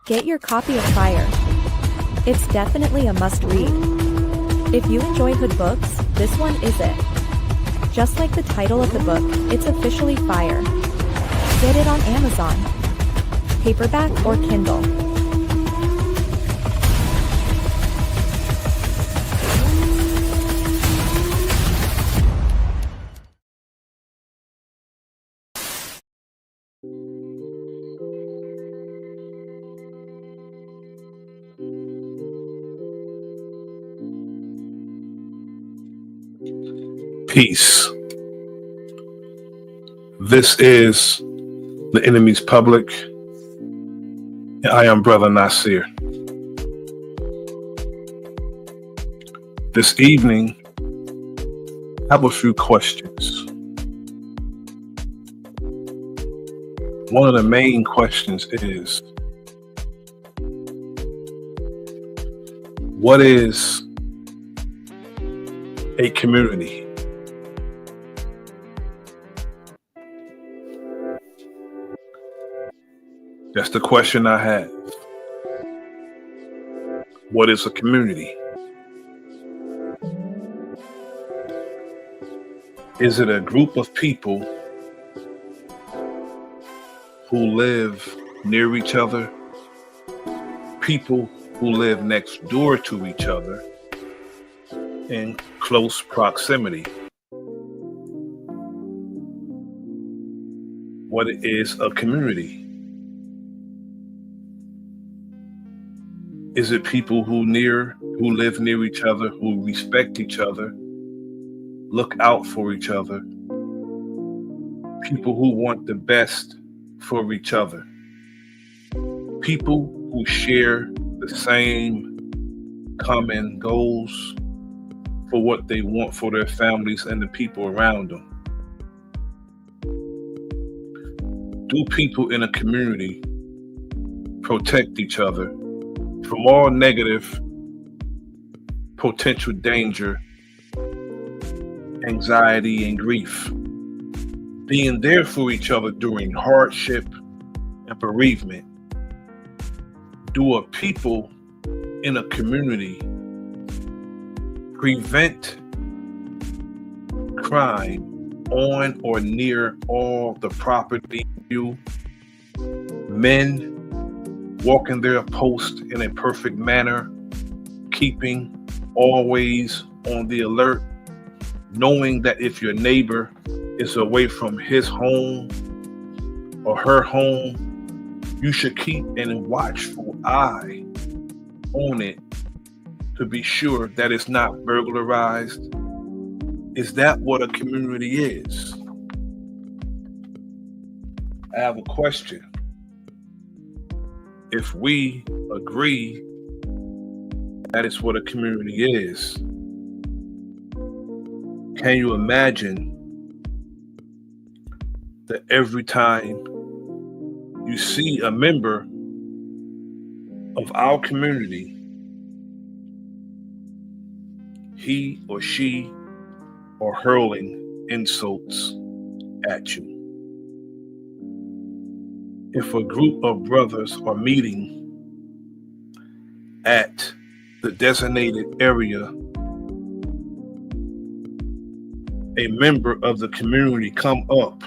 Get your copy of Fire. It's definitely a must-read. If you enjoy hood books, this one is it. Just like the title of the book, it's officially Fire. Get it on Amazon, paperback or Kindle. Peace. This is the Enemy's Public, and I am Bro.Nasir. This evening, I have a few questions. One of the main questions is, what is a community? That's the question I have. What is a community? Is it a group of people who live near each other, people who live next door to each other in close proximity? What is a community? Is it people who live near each other, who respect each other, look out for each other, people who want the best for each other, people who share the same common goals for what they want for their families and the people around them? Do people in a community protect each other from all negative potential danger, anxiety, and grief, being there for each other during hardship and bereavement? Do a people in a community prevent crime on or near all the property? Men walking their post in a perfect manner, keeping always on the alert, knowing that if your neighbor is away from his home or her home, you should keep a watchful eye on it to be sure that it's not burglarized. Is that what a community is? I have a question. If we agree that is what a community is, can you imagine that every time you see a member of our community, he or she are hurling insults at you? If a group of brothers are meeting at the designated area, a member of the community come up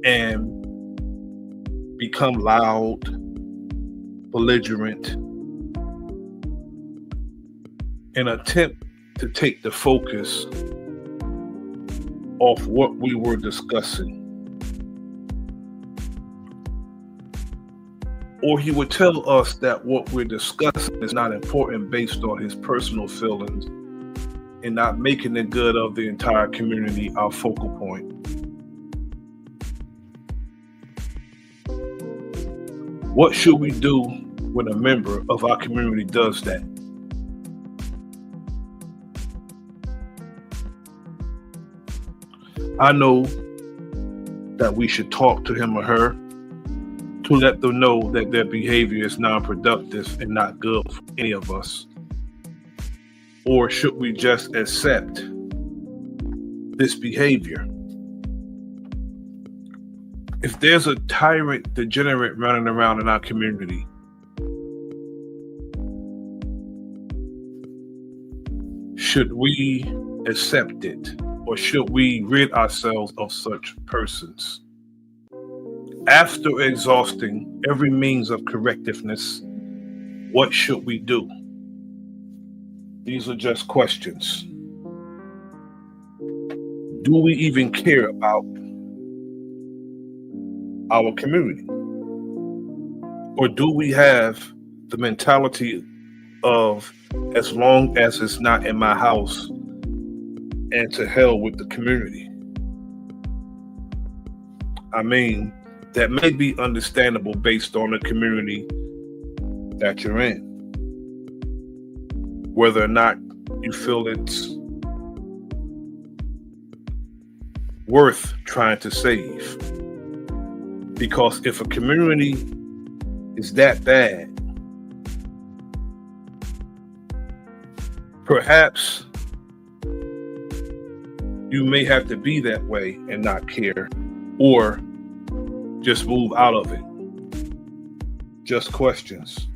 and become loud, belligerent, and attempt to take the focus off what we were discussing. Or he would tell us that what we're discussing is not important based on his personal feelings and not making the good of the entire community our focal point. What should we do when a member of our community does that? I know that we should talk to him or her to to let them know that their behavior is non-productive and not good for any of us? Or should we just accept this behavior? If there's a tyrant degenerate running around in our community, should we accept it, or should we rid ourselves of such persons? After exhausting every means of correctiveness, what should we do? These are just questions. Do we even care about our community? Or do we have the mentality of, as long as it's not in my house, and to hell with the community? I mean, that may be understandable based on the community that you're in, whether or not you feel it's worth trying to save. Because if a community is that bad, perhaps you may have to be that way and not care, or just move out of it. Just questions.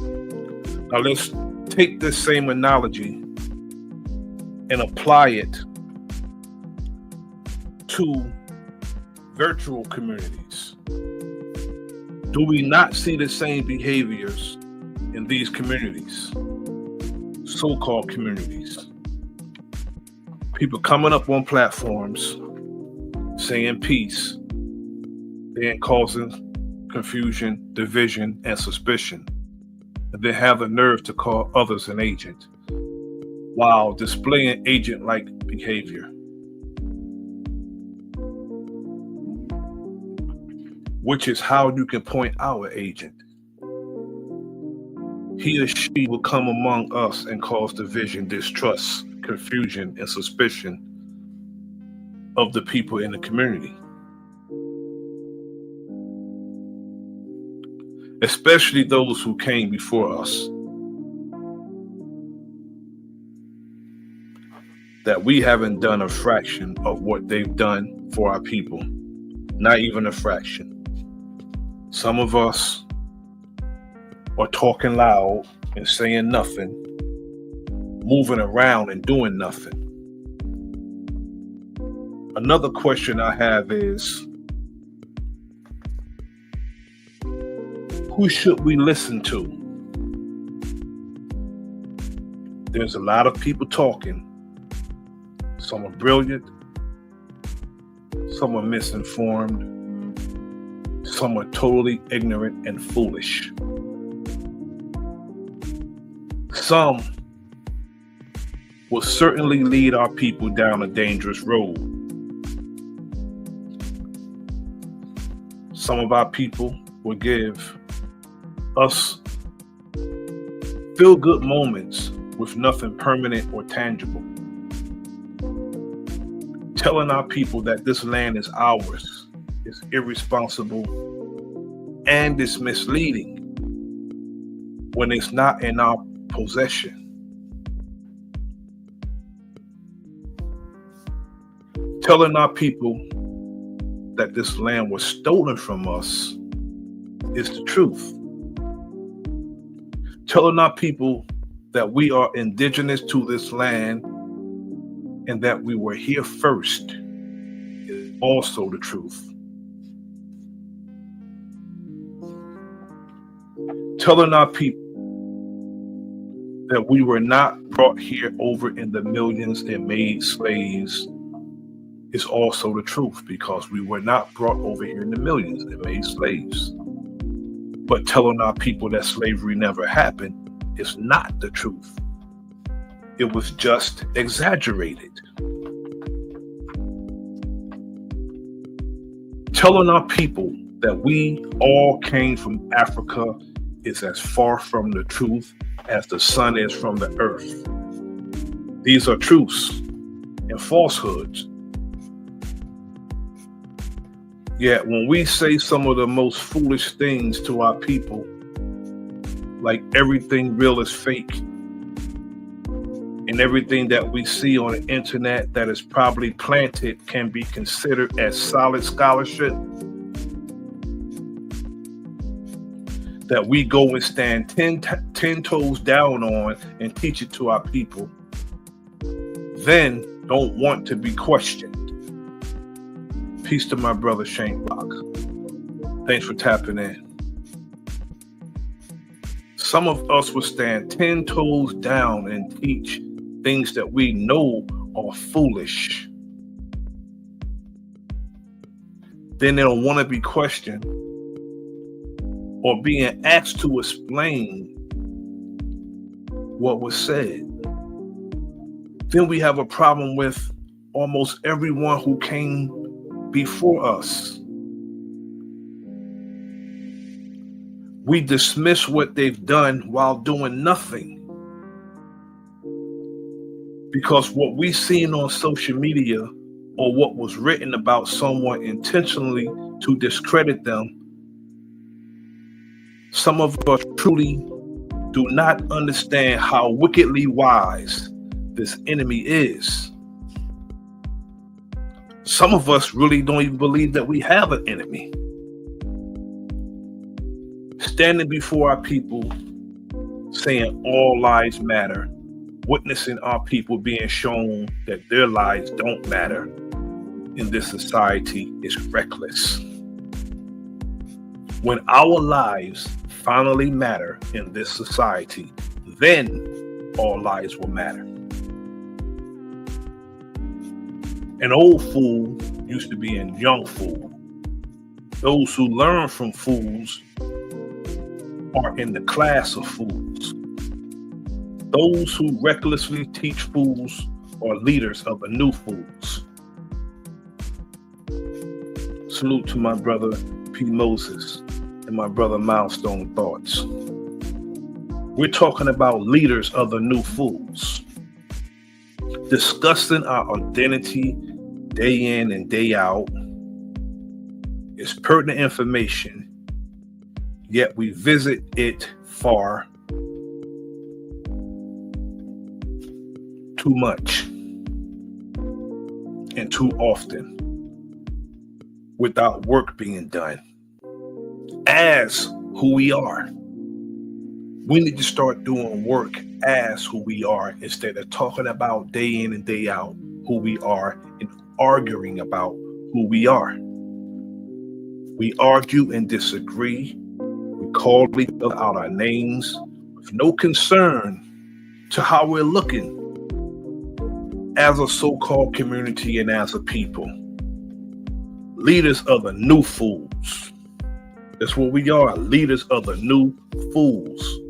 Now let's take this same analogy and apply it to virtual communities. Do we not see the same behaviors in these communities, so-called communities? People coming up on platforms saying peace, then causing confusion, division, and suspicion, and then have the nerve to call others an agent while displaying agent-like behavior. Which is how you can point out an agent. He or she will come among us and cause division, distrust, confusion, and suspicion of the people in the community. Especially those who came before us. That we haven't done a fraction of what they've done for our people. Not even a fraction. Some of us are talking loud and saying nothing, moving around and doing nothing. Another question I have is, who should we listen to? There's a lot of people talking. Some are brilliant, some are misinformed, some are totally ignorant and foolish. Some will certainly lead our people down a dangerous road. Some of our people will give us feel-good moments with nothing permanent or tangible. Telling our people that this land is ours is irresponsible and it's misleading when it's not in our possession. Telling our people that this land was stolen from us is the truth. Telling our people that we are indigenous to this land and that we were here first is also the truth. Telling our people that we were not brought here over in the millions and made slaves is also the truth, because we were not brought over here in the millions and made slaves. But telling our people that slavery never happened is not the truth. It was just exaggerated. Telling our people that we all came from Africa is as far from the truth as the sun is from the earth. These are truths and falsehoods. Yet when we say some of the most foolish things to our people, like everything real is fake, and everything that we see on the internet that is probably planted can be considered as solid scholarship, that we go and stand 10 toes down on and teach it to our people, then don't want to be questioned. Peace to my brother Shane Rock. Thanks for tapping in. Some of us will stand 10 toes down and teach things that we know are foolish. Then they don't want to be questioned or being asked to explain what was said. Then we have a problem with almost everyone who came before us. We dismiss what they've done while doing nothing. Because what we've seen on social media or what was written about someone intentionally to discredit them, some of us truly do not understand how wickedly wise this enemy is. Some of us really don't even believe that we have an enemy. Standing before our people, saying all lives matter, witnessing our people being shown that their lives don't matter in this society is reckless. When our lives finally matter in this society, then all lives will matter. An old fool used to be a young fool. Those who learn from fools are in the class of fools. Those who recklessly teach fools are leaders of the new fools. Salute to my brother P. Moses and my brother Milestone Thoughts. We're talking about leaders of the new fools. Discussing our identity day in and day out is pertinent information, yet we visit it far too much and too often without work being done as who we are. We need to start doing work as who we are instead of talking about day in and day out who we are and arguing about who we are. We argue and disagree. We call each other out our names with no concern to how we're looking as a so-called community and as a people. Leaders of the new fools. That's what we are, leaders of the new fools.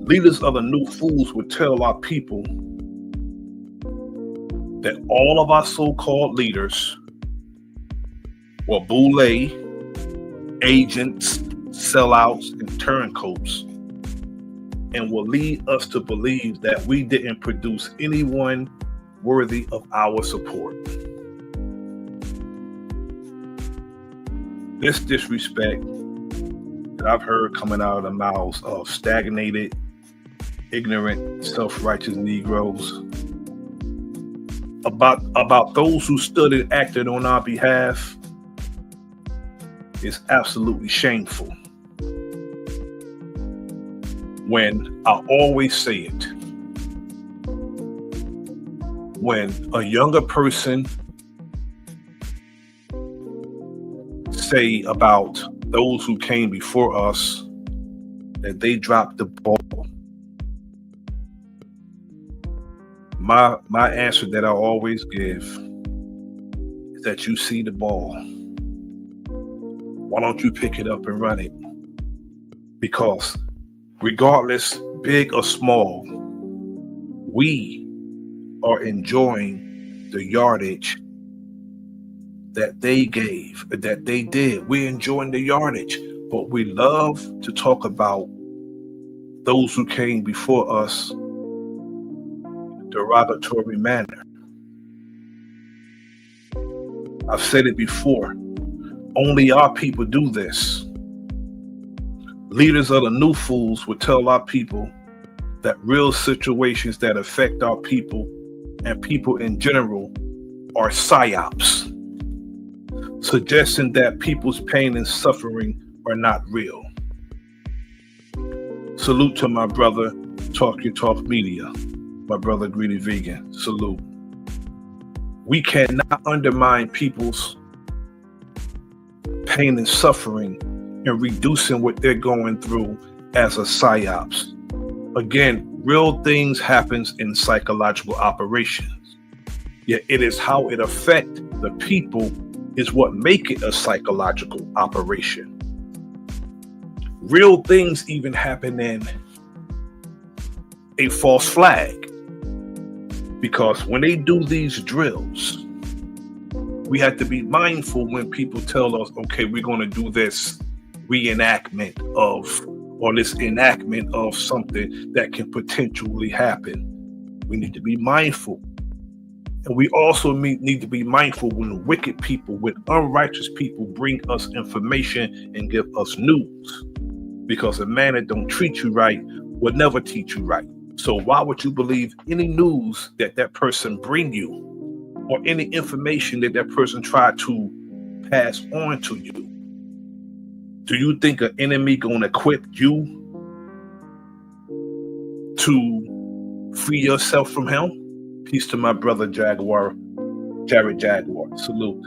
Leaders of the new fools would tell our people that all of our so-called leaders were boule, agents, sellouts, and turncoats, and will lead us to believe that we didn't produce anyone worthy of our support. This disrespect that I've heard coming out of the mouths of stagnated, ignorant, self-righteous Negroes about those who stood and acted on our behalf is absolutely shameful. When I always say it, when a younger person say about those who came before us that they dropped the ball, my answer that I always give is that you see the ball. Why don't you pick it up and run it? Because regardless, big or small, we are enjoying the yardage that they gave, that they did. We're enjoying the yardage, but we love to talk about those who came before us in a derogatory manner. I've said it before. Only our people do this. Leaders of the new fools would tell our people that real situations that affect our people and people in general are psyops, suggesting that people's pain and suffering are not real. Salute to my brother, Talk Your Talk Media, my brother Greedy Vegan. Salute. We cannot undermine people's pain and suffering and reducing what they're going through as a psyops. Again, real things happens in psychological operations. Yet it is how it affects the people is what make it a psychological operation. Real things even happen in a false flag. Because when they do these drills, we have to be mindful when people tell us, okay, we're going to do this reenactment of, or this enactment of something that can potentially happen. We need to be mindful. And we also need to be mindful when wicked people, when unrighteous people bring us information and give us news. Because a man that don't treat you right will never teach you right. So why would you believe any news that that person bring you or any information that that person tried to pass on to you? Do you think an enemy gonna equip you to free yourself from him? Peace to my brother Jared Jaguar. Salute.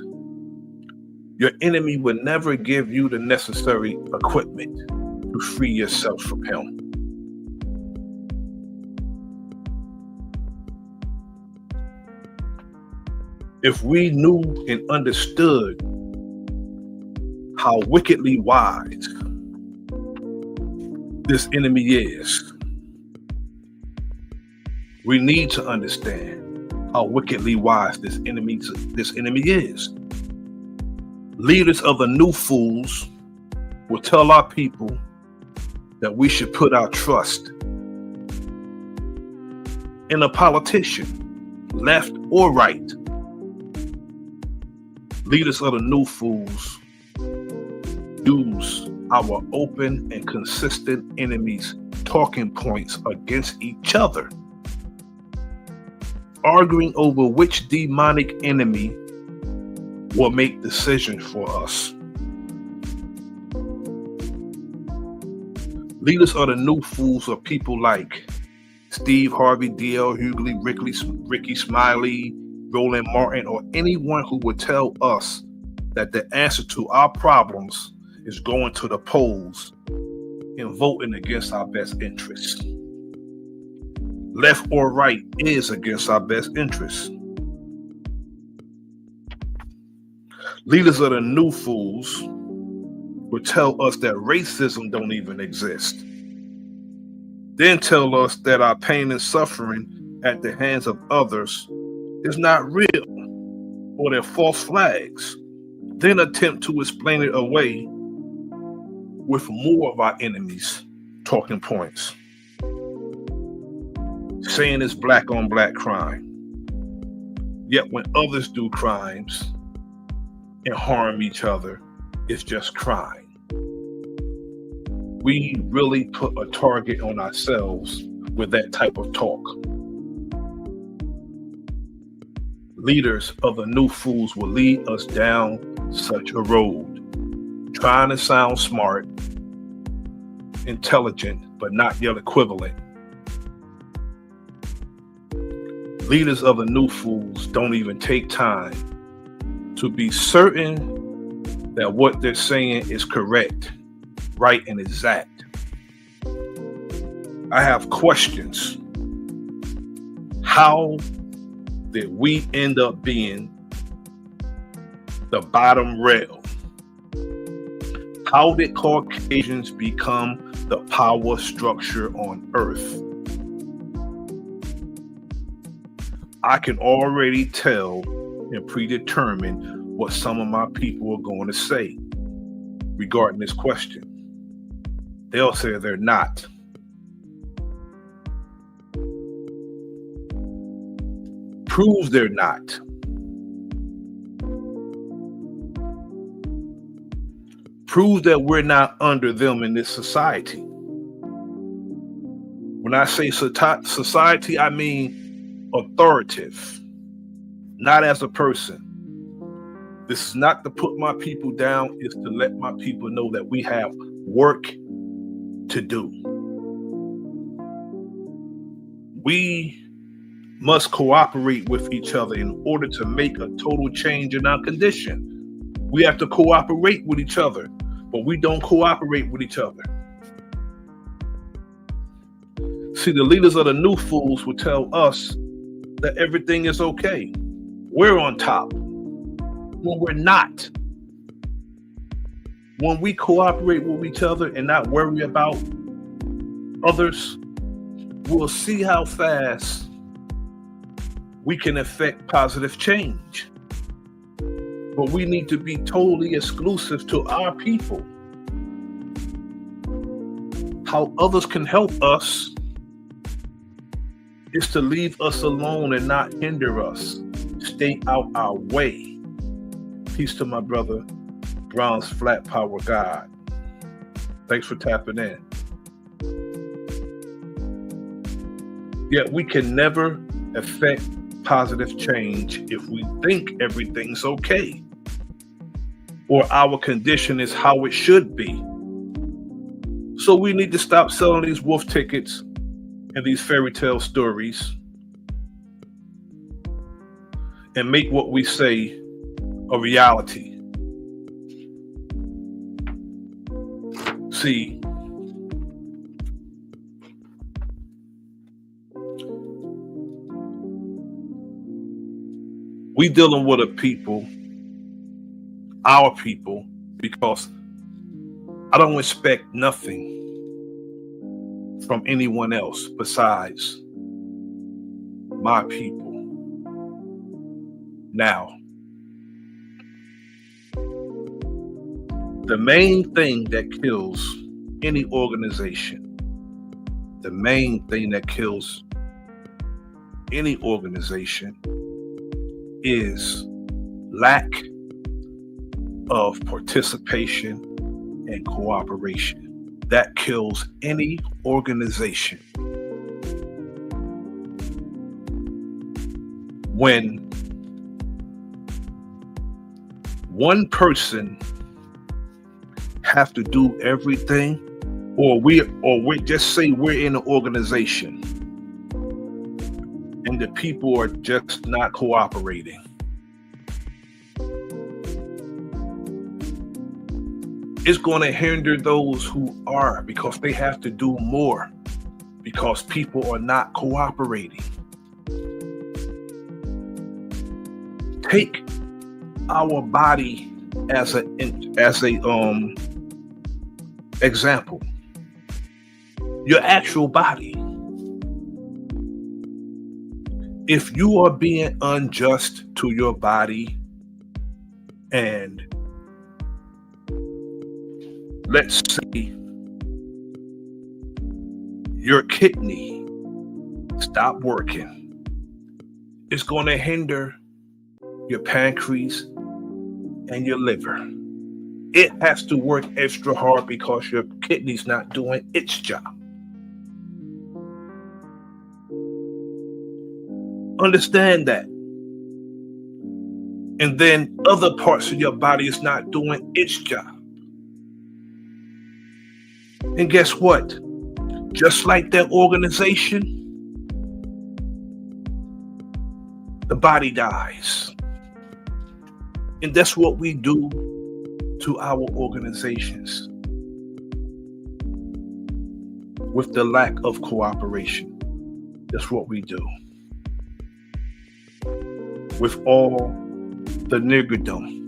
Your enemy will never give you the necessary equipment to free yourself from him. If we knew and understood how wickedly wise this enemy is, we need to understand how wickedly wise this enemy is. Leaders of the new fools will tell our people that we should put our trust in a politician, left or right. Leaders of the new fools use our open and consistent enemies' talking points against each other, arguing over which demonic enemy will make decisions for us. Leaders of the new fools are people like Steve Harvey, D.L. Hughley, Ricky Smiley, Roland Martin, or anyone who would tell us that the answer to our problems is going to the polls and voting against our best interests. Left or right is against our best interests. Leaders of the new fools would tell us that racism don't even exist. Then tell us that our pain and suffering at the hands of others is not real, or they're false flags. Then attempt to explain it away with more of our enemies' talking points, saying it's black on black crime. Yet when others do crimes and harm each other, it's just crime. We really put a target on ourselves with that type of talk. Leaders of the new fools will lead us down such a road, trying to sound smart, intelligent, but not yet equivalent. Leaders of the new fools don't even take time to be certain that what they're saying is correct, right, and exact. I have questions. How did we end up being the bottom rail? How did Caucasians become the power structure on earth? I can already tell and predetermine what some of my people are going to say regarding this question. They'll say they're not. Prove they're not. Prove that we're not under them in this society. When I say society, I mean authoritative, not as a person. This is not to put my people down, it's to let my people know that we have work to do. We must cooperate with each other in order to make a total change in our condition. We have to cooperate with each other, but we don't cooperate with each other. See, the leaders of the new fools will tell us that everything is okay. We're on top. When we're not. When we cooperate with each other and not worry about others, we'll see how fast we can affect positive change. But we need to be totally exclusive to our people. How others can help us is to leave us alone and not hinder us. Stay out our way. Peace to my brother, Brown's Flat Power God. Thanks for tapping in. Yet we can never affect positive change if we think everything's okay, or our condition is how it should be. So we need to stop selling these wolf tickets and these fairy tale stories and make what we say a reality. See, we dealing with a people, our people, because I don't expect nothing from anyone else besides my people. Now, the main thing that kills any organization, the main thing that kills any organization is lack of participation and cooperation. That kills any organization. When one person have to do everything, or we just say we're in an organization and the people are just not cooperating, it's going to hinder those who are, because they have to do more because people are not cooperating. Take our body as a example. Your actual body. If you are being unjust to your body, and let's say your kidney stop working, it's going to hinder your pancreas and your liver. It has to work extra hard because your kidney's not doing its job. Understand that. And then other parts of your body is not doing its job. And guess what? Just like that organization, the body dies. And that's what we do to our organizations with the lack of cooperation. That's what we do. With all the niggerdom.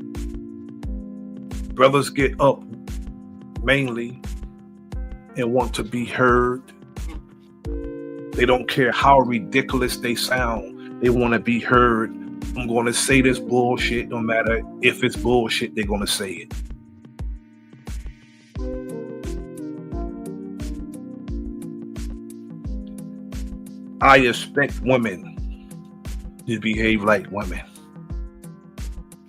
Brothers get up mainly and want to be heard. They don't care how ridiculous they sound. They want to be heard. I'm going to say this bullshit. No matter if it's bullshit, they're going to say it. I expect women to behave like women.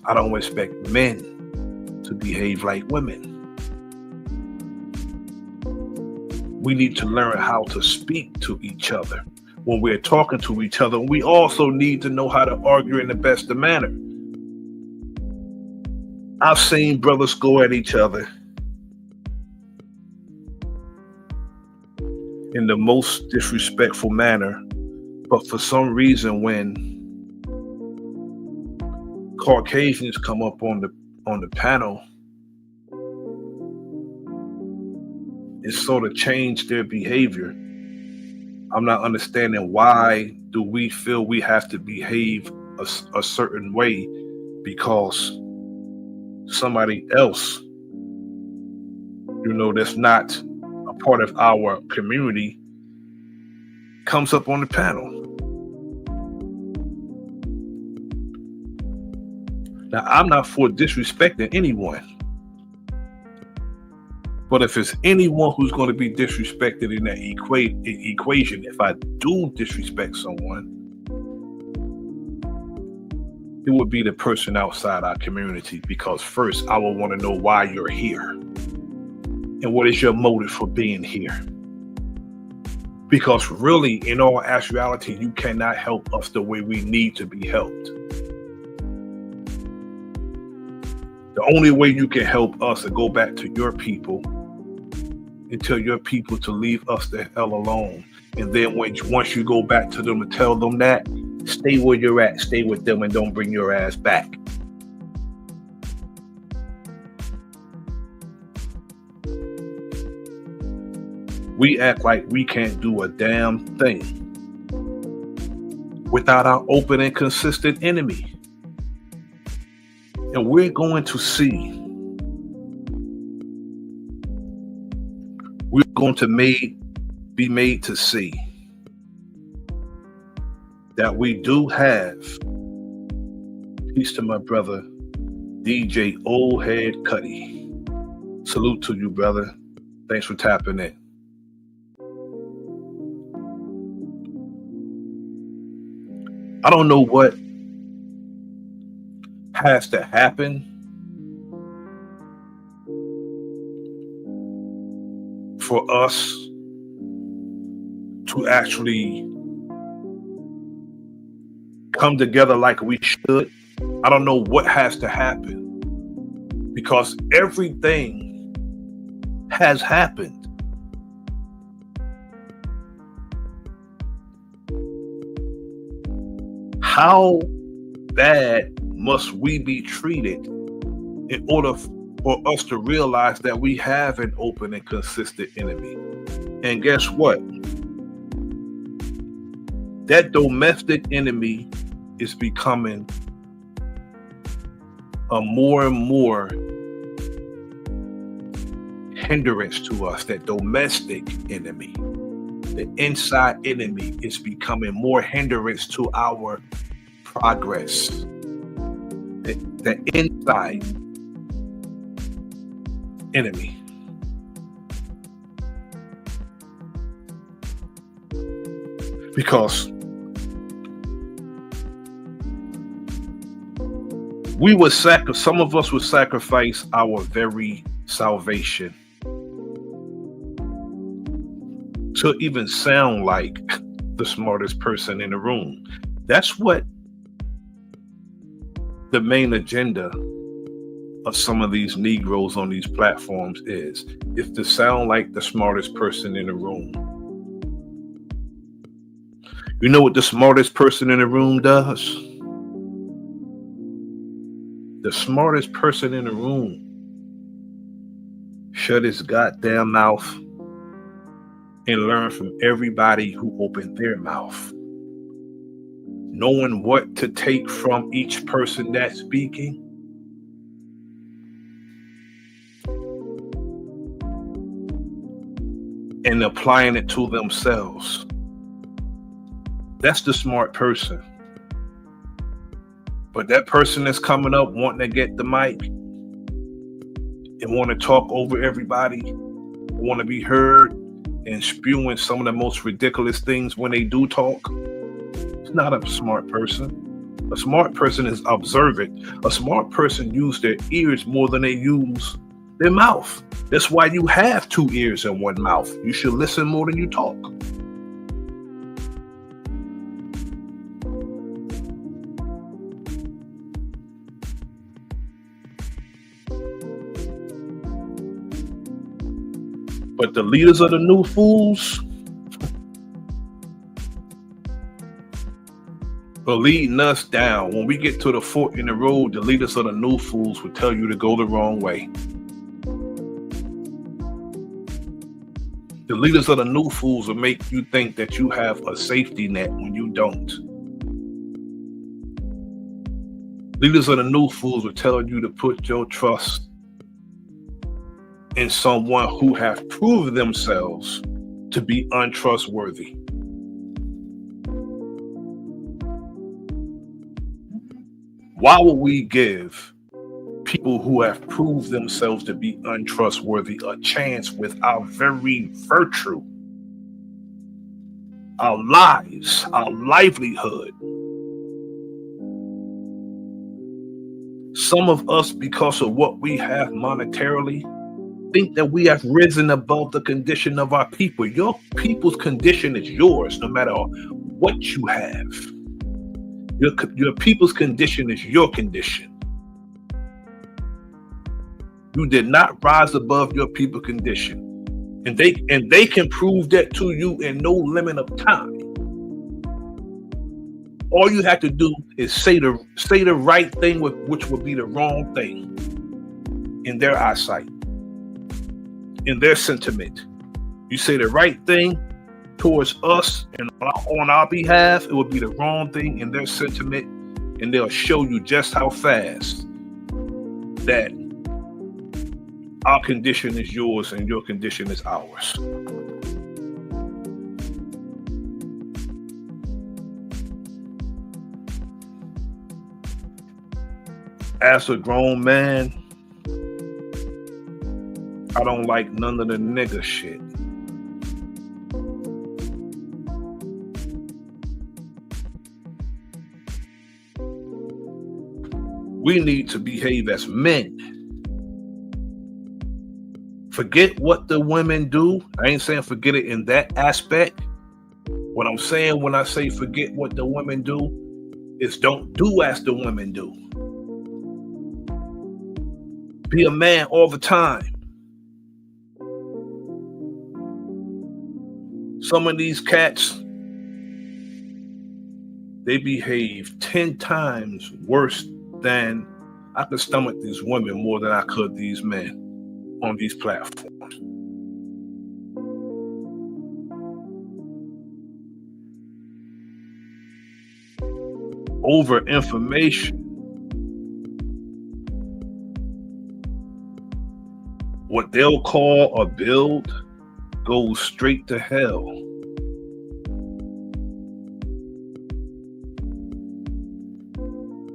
I don't expect men to behave like women. we need to learn how to speak to each other when we're talking to each other. We also need to know how to argue in the best of manner. I've seen brothers go at each other in the most disrespectful manner, but for some reason, when Caucasians come up on the panel, it sort of changed their behavior. I'm not understanding, why do we feel we have to behave a certain way because somebody else, that's not a part of our community, comes up on the panel. Now, I'm not for disrespecting anyone, but if it's anyone who's going to be disrespected in that equation, if I do disrespect someone, it would be the person outside our community, because first I will want to know why you're here and what is your motive for being here. Because really, in all actuality, you cannot help us the way we need to be helped. The only way you can help us is go back to your people and tell your people to leave us the hell alone. And then once you go back to them and tell them that, stay where you're at, stay with them, and don't bring your ass back. We act like we can't do a damn thing without our open and consistent enemy. And we're going to see, we're going to be made to see that we do have, peace to my brother, DJ Old Head Cuddy. Salute to you, brother. Thanks for tapping in. I don't know what has to happen for us to actually come together like we should. I don't know what has to happen, because everything has happened. How bad must we be treated in order for us to realize that we have an open and consistent enemy? And guess what? That domestic enemy is becoming a more and more hindrance to us. That domestic enemy, the inside enemy, is becoming more hindrance to our progress. The inside enemy. Because some of us would sacrifice our very salvation to even sound like the smartest person in the room. That's what the main agenda of some of these Negroes on these platforms is to sound like the smartest person in the room. You know what the smartest person in the room does? The smartest person in the room shut his goddamn mouth and learn from everybody who opened their mouth. Knowing what to take from each person that's speaking, and applying it to themselves. That's the smart person. But that person that's coming up wanting to get the mic and want to talk over everybody, want to be heard, and spewing some of the most ridiculous things when they do talk, it's not a smart person. A smart person is observant. A smart person uses their ears more than they use their mouth. That's why you have 2 ears and 1 mouth. You should listen more than you talk. But the leaders of the new fools are leading us down. When we get to the fork in the road, the leaders of the new fools will tell you to go the wrong way. The leaders of the new fools will make you think that you have a safety net when you don't. Leaders of the new fools will tell you to put your trust in someone who have proven themselves to be untrustworthy. Why would we give people who have proved themselves to be untrustworthy a chance with our very virtue, our lives, our livelihood? Some of us, because of what we have monetarily, think that we have risen above the condition of our people. Your people's condition is yours, no matter what you have. Your people's condition is your condition. You did not rise above your people's condition, and they can prove that to you in no limit of time. All you have to do is say the right thing, which would be the wrong thing in their eyesight, in their sentiment. You say the right thing towards us and on our behalf, it would be the wrong thing in their sentiment, and they'll show you just how fast that our condition is yours and your condition is ours. As a grown man, I don't like none of the nigga shit. We need to behave as men. Forget what the women do. I ain't saying forget it in that aspect. What I'm saying when I say forget what the women do is don't do as the women do. Be a man all the time. Some of these cats, they behave 10 times worse than I could stomach these women more than I could these men on these platforms. Over information. What they'll call a build goes straight to hell.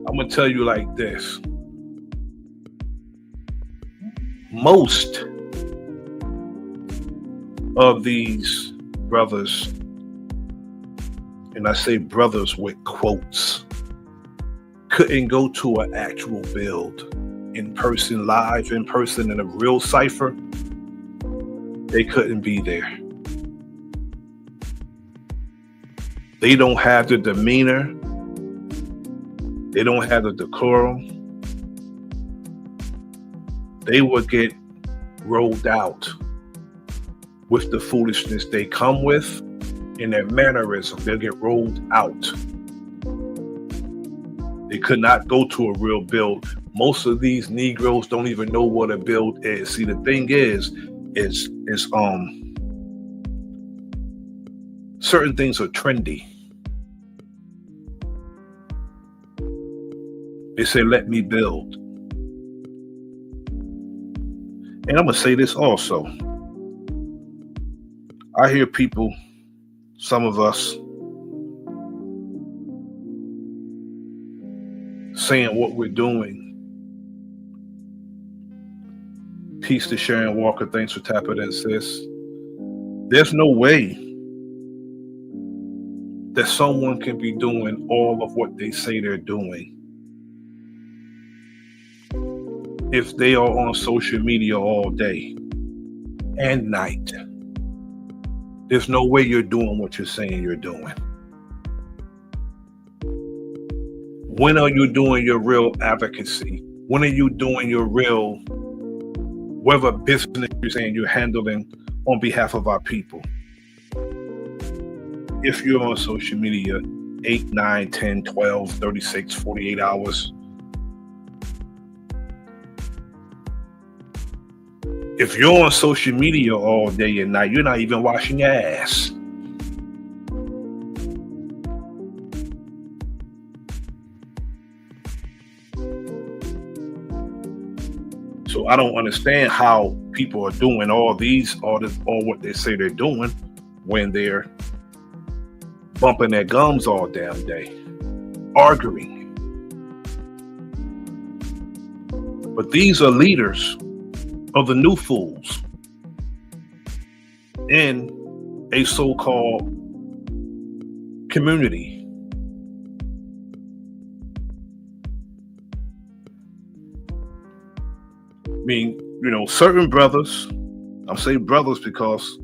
I'm gonna tell you like this. Most of these brothers, and I say brothers with quotes, couldn't go to an actual build in person, live in person in a real cipher. They couldn't be there. They don't have the demeanor. They don't have the decorum. They will get rolled out with the foolishness they come with and their mannerism. They'll get rolled out. They could not go to a real build. Most of these Negroes don't even know what a build is. See, the thing is certain things are trendy. They say, let me build. And I'm going to say this also. I hear people, some of us, saying what we're doing. Peace to Sharon Walker. Thanks for tapping in, sis. There's no way that someone can be doing all of what they say they're doing if they are on social media all day and night. There's no way you're doing what you're saying you're doing. When are you doing your real advocacy? When are you doing your real, whatever business you're saying you're handling on behalf of our people? If you're on social media 8, 9, 10, 12, 36, 48 hours, if you're on social media all day and night, you're not even washing your ass. So I don't understand how people are doing all what they say they're doing when they're bumping their gums all damn day, arguing. But these are leaders of the new fools in a so-called community. I mean, certain brothers, I'm saying brothers because,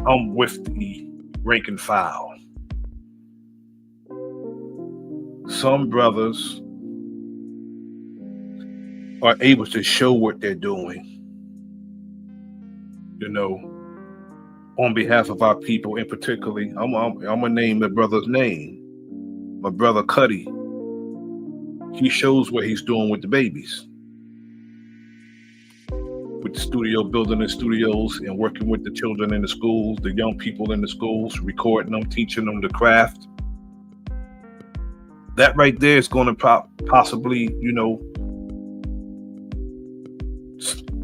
I'm with the rank and file. Some brothers are able to show what they're doing, on behalf of our people, and particularly, I'm gonna name the brother's name. My brother Cuddy. He shows what he's doing with the babies, with the studio, building the studios and working with the children in the schools, the young people in the schools, recording them, teaching them the craft. That right there is going to possibly,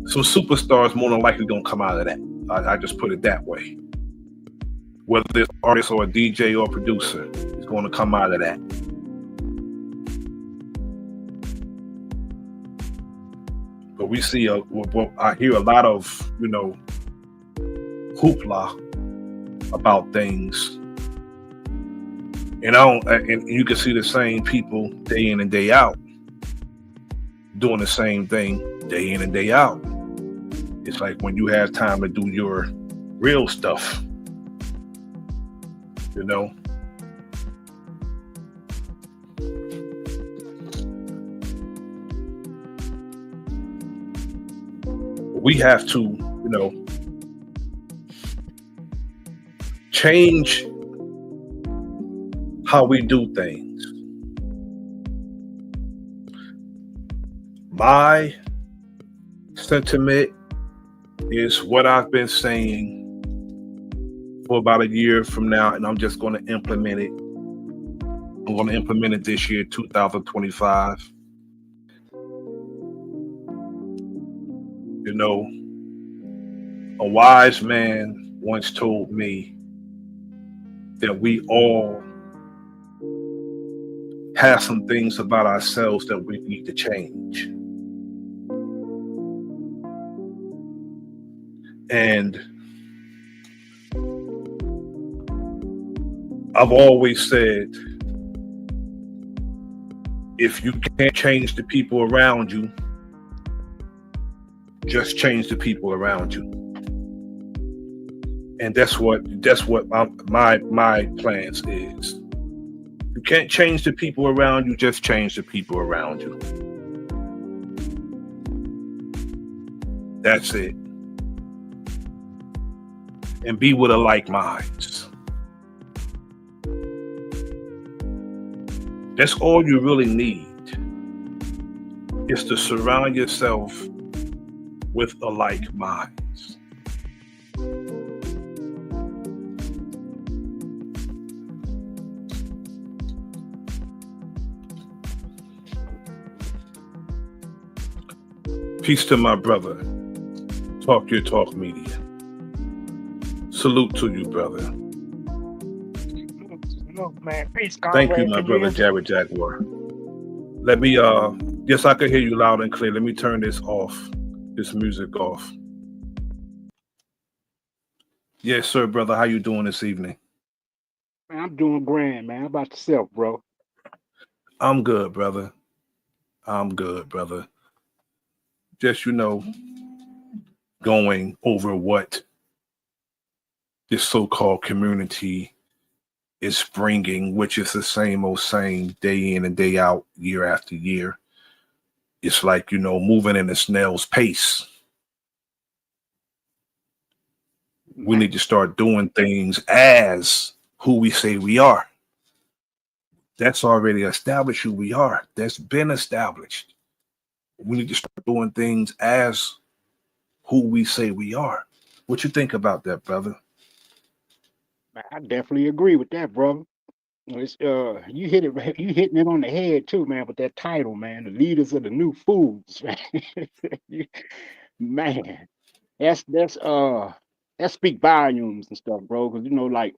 some superstars more than likely going to come out of that. I just put it that way. Whether it's an artist or a DJ or a producer, it's going to come out of that. But we see I hear a lot of, hoopla about things. And you can see the same people day in and day out doing the same thing day in and day out. It's like when you have time to do your real stuff, we have to, change how we do things. My sentiment is what I've been saying for about a year from now, and I'm just going to implement it. I'm going to implement it this year, 2025. A wise man once told me that we all have some things about ourselves that we need to change. And I've always said, if you can't change the people around you, just change the people around you. And that's what my plans is. You can't change the people around you, just change the people around you. That's it. And be with a like minds. That's all you really need, is to surround yourself with alike minds. Peace to my brother. Talk Your Talk Media. Salute to you, brother. Look, man, peace. Thank you, my brother Jared Jaguar. Let me, yes, I can hear you loud and clear. Let me turn this off, this music off. Yes, sir, brother. How you doing this evening? Man, I'm doing grand, man. How about yourself, bro? I'm good, brother. I'm good, brother. Just, going over what this so-called community is bringing, which is the same old same day in and day out, year after year. It's like, moving in a snail's pace. We need to start doing things as who we say we are. That's already established who we are. That's been established. We need to start doing things as who we say we are. What you think about that, brother? I definitely agree with that, brother. It's you hit it right, you hitting it on the head too, man, with that title, man. The leaders of the new fools, man. You- man, that speak volumes and stuff, bro. Because like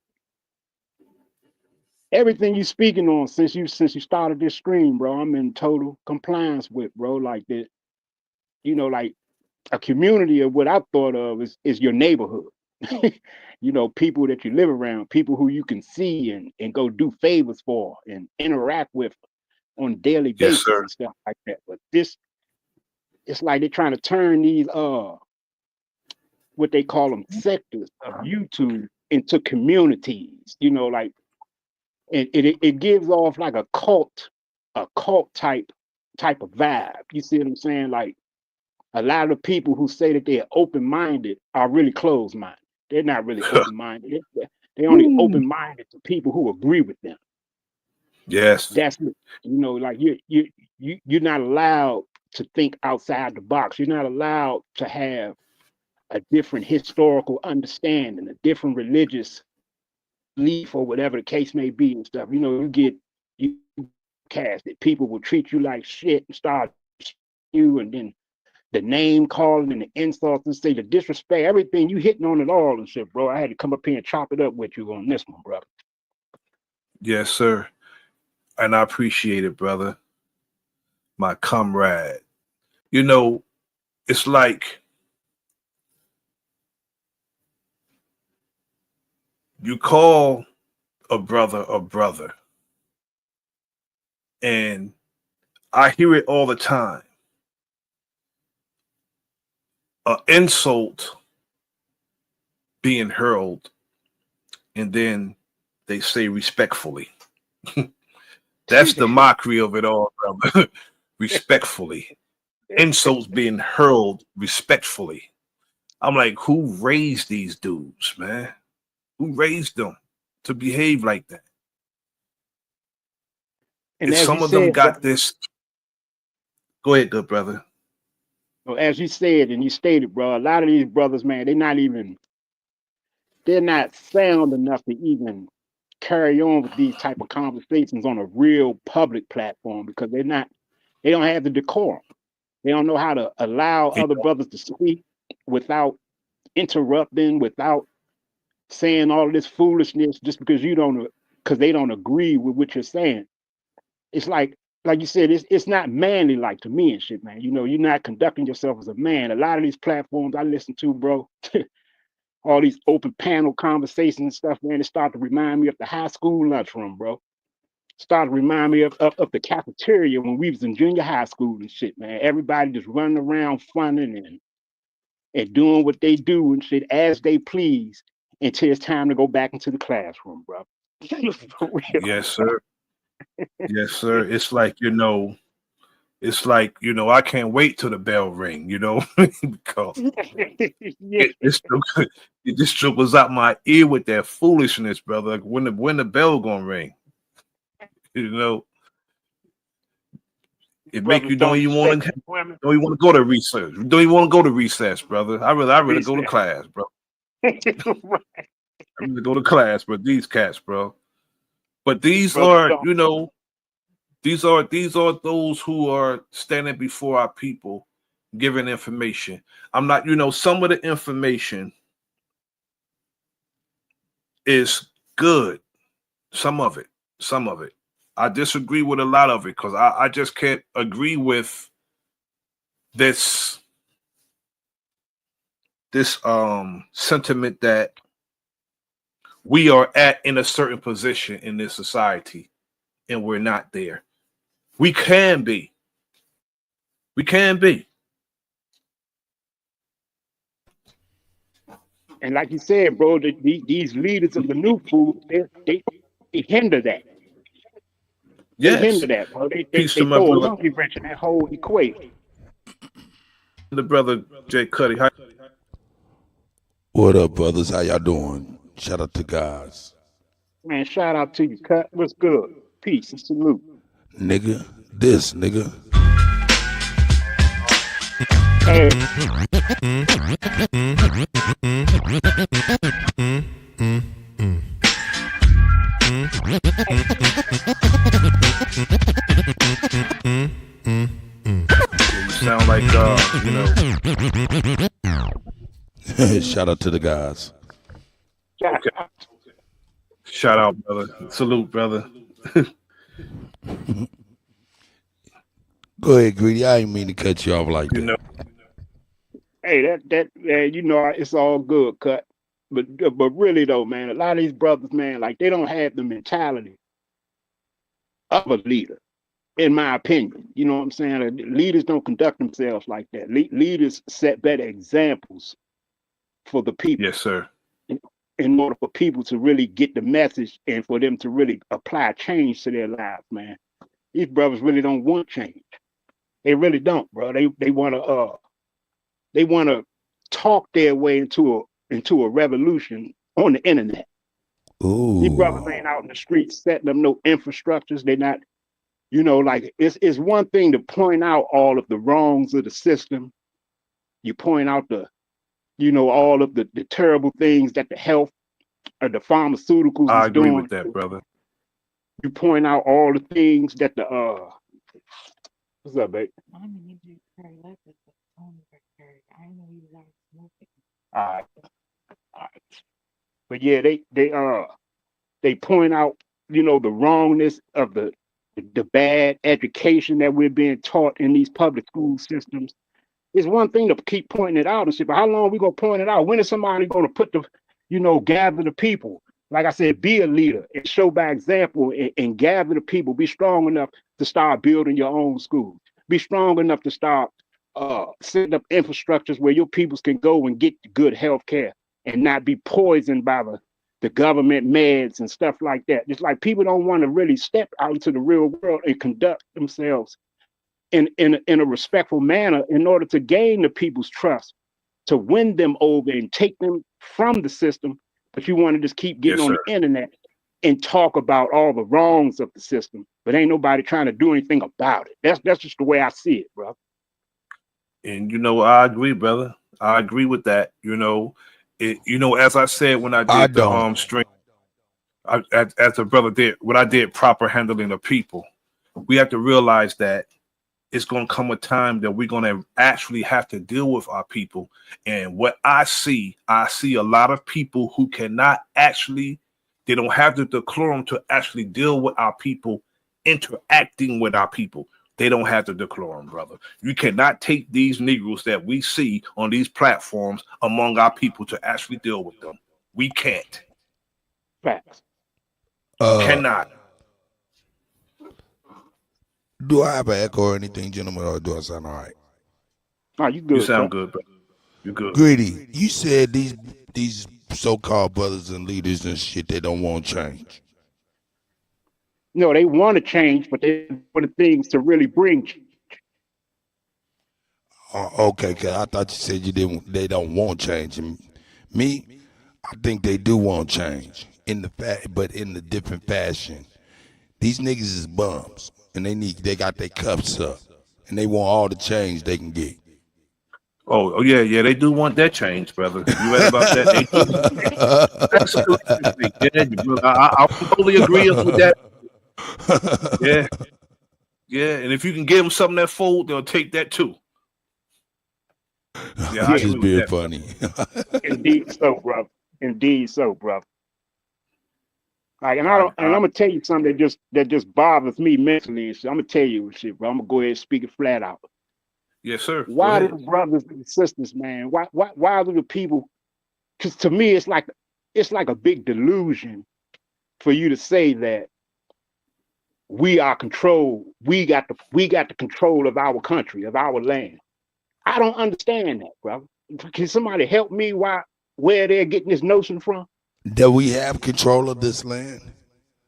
everything you speaking on since you started this stream, bro, I'm in total compliance with, bro. Like that, like a community of what I thought of is your neighborhood. People that you live around, people who you can see and go do favors for and interact with on a daily Yes, basis sir. and stuff like that. But it's like they're trying to turn these what they call them sectors of YouTube into communities. Like and it gives off like a cult type of vibe. You see what I'm saying? Like a lot of people who say that they're open-minded are really closed-minded. They're not really open-minded. They're only Woo. open-minded to people who agree with them. Yes. That's it. Like you're not allowed to think outside the box. You're not allowed to have a different historical understanding, a different religious belief, or whatever the case may be and stuff. You casted. People will treat you like shit and start you, and then the name calling and the insults and say the disrespect, everything you hitting on it all and shit, bro. I had to come up here and chop it up with you on this one, brother. Yes, sir. And I appreciate it, brother. My comrade. It's like you call a brother, and I hear it all the time. An insult being hurled, and then they say respectfully. That's the mockery of it all, brother. Respectfully. Insults being hurled respectfully. I'm like, who raised these dudes, man? Who raised them to behave like that? And If as you some of them said, got this, go ahead, good brother. as you said and you stated, bro, a lot of these brothers, man, they're not sound enough to even carry on with these type of conversations on a real public platform because they don't have the decorum. They don't know how to allow You other brothers to speak without interrupting, without saying all of this foolishness just because they don't agree with what you're saying. It's like you said, it's not manly like to me and shit, man. You're not conducting yourself as a man. A lot of these platforms I listen to, bro, all these open panel conversations and stuff, man, it start to remind me of the high school lunchroom, bro. Start to remind me of the cafeteria when we was in junior high school and shit, man. Everybody just running around funning and doing what they do and shit as they please until it's time to go back into the classroom, bro. For real. yes, sir. Yes, sir. I can't wait till the bell ring, because Yeah. it just trickles out my ear with that foolishness, brother. Like when the bell gonna ring, you know, it make Brothers you don't don't even respect want to women. don't even want to go to recess. Don't even want to go to recess, brother. I rather go to Respect. class, bro. I rather go to class, but these cats, bro. But these Brothers are, don't. these are those who are standing before our people, giving information. I'm not, some of the information is good. Some of it, some of it. I disagree with a lot of it because I just can't agree with this sentiment that we are in a certain position in this society and we're not there. We can be. We can be. And like you said, bro, these leaders of the new food, they hinder that. They hinder Yes. that, bro. Peace to They my throw a brother, monkey wrench in that whole equation. the brother Jay Cuddy. What up, brothers? How y'all doing? Shout out to guys. Man, shout out to you, Cut. What's good? Peace and salute. Nigga, this nigga. Hey, You sound like Shout out to the guys. shout Okay. Shout out, brother. Salute, brother. Go ahead, Greedy. I ain't mean to cut you off like You that. know, hey, you know, it's all good, Cut. But really though, man, a lot of these brothers, man, like they don't have the mentality of a leader, in my opinion. You know what I'm saying? Leaders don't conduct themselves like that. Leaders set better examples for the people yes, sir. in order for people to really get the message and for them to really apply change to their lives, man. These brothers really don't want change. They really don't, bro. They wanna talk their way into a revolution on the internet. These brothers Ooh. ain't out in the streets setting up no infrastructures. They're not, you know, like it's one thing to point out all of the wrongs of the system. You point out all of the terrible things that the health or the pharmaceuticals I is agree doing. with that, brother. You point out all the things that the what's up, babe? All right, all right. But yeah, they point out, the wrongness of the bad education that we're being taught in these public school systems. It's one thing to keep pointing it out and shit, but how long are we gonna point it out? When is somebody gonna gather the people? Like I said, be a leader and show by example and gather the people. Be strong enough to start building your own school. Be strong enough to start setting up infrastructures where your peoples can go and get good health care and not be poisoned by the government meds and stuff like that. It's like people don't want to really step out into the real world and conduct themselves in a respectful manner in order to gain the people's trust, to win them over and take them from the system. But you want to just keep getting Yes, on sir. the internet and talk about all the wrongs of the system, but ain't nobody trying to do anything about it. That's just the way I see it, bro. And I agree, brother. I agree with that. As I said when I I did the don't. stream, as the brother did, when I did proper handling of people, we have to realize that it's going to come a time that we're going to actually have to deal with our people. And what I see a lot of people who cannot actually, they don't have the decorum to actually deal with our people, interacting with our people. They don't have the decorum, brother. You cannot take these Negroes that we see on these platforms among our people to actually deal with them. We can't. Facts. Uh, Cannot. do I have an echo or anything, gentlemen, or do I sound all right? Oh, you You good, sound cut. good, brother. You good. Greedy, you said these so-called brothers and leaders and shit, they don't want change. No, they want to change, but they want the things to really bring change. Okay, cause I thought you said you didn't. They don't want change. And me, I think they do want change but in the different fashion. These niggas is bums, and they got their cuffs up, and they want all the change they can get. Oh yeah, they do want that change, brother. You read about that? They do. That's collectively. Yeah, I totally agree with that. Yeah, yeah. And if you can give them something that fold, they'll take that too. Yeah, I'm I Yeah, just agree with being that. funny. indeed so, bro. Indeed so, bro. Like, and I I, don't, and I, I'm gonna tell you something that just bothers me mentally and shit. I'm gonna tell you shit, bro. I'm gonna go ahead and speak it flat out. yes, sir. Go Why do ahead. the brothers and sisters, man? Why do the people? Because to me, it's like a big delusion for you to say that we are control. We got the control of our country, of our land. I don't understand that, brother. Can somebody help me where they're getting this notion from? That we have control of this land?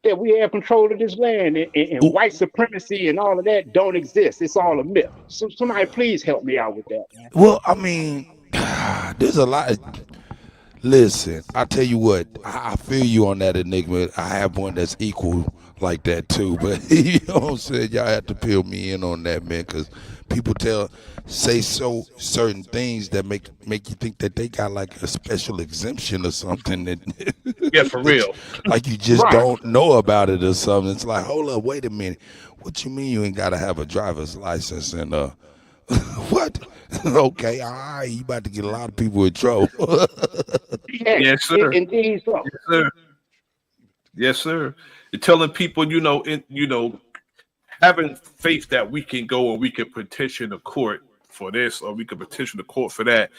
That we have control of this land and white supremacy and all of that don't exist. It's all a myth. So somebody please help me out with that, man. Well, I mean, there's a lot. Listen, I tell you what, I feel you on that enigma. I have one that's equal like that too, but you know what I'm saying? Y'all have to fill me in on that, man, because people say so certain things that make you think that they got like a special exemption or something that Yeah, for real. like you just Right. don't know about it or something. It's like, hold up, wait a minute. What you mean you ain't gotta have a driver's license and what? Okay, all right, you about to get a lot of people in trouble. Yes, Yes, sir. indeed so. Yes, sir. Yes, sir. You're telling people, having faith that we can go and we can petition the court for this or we can petition the court for that.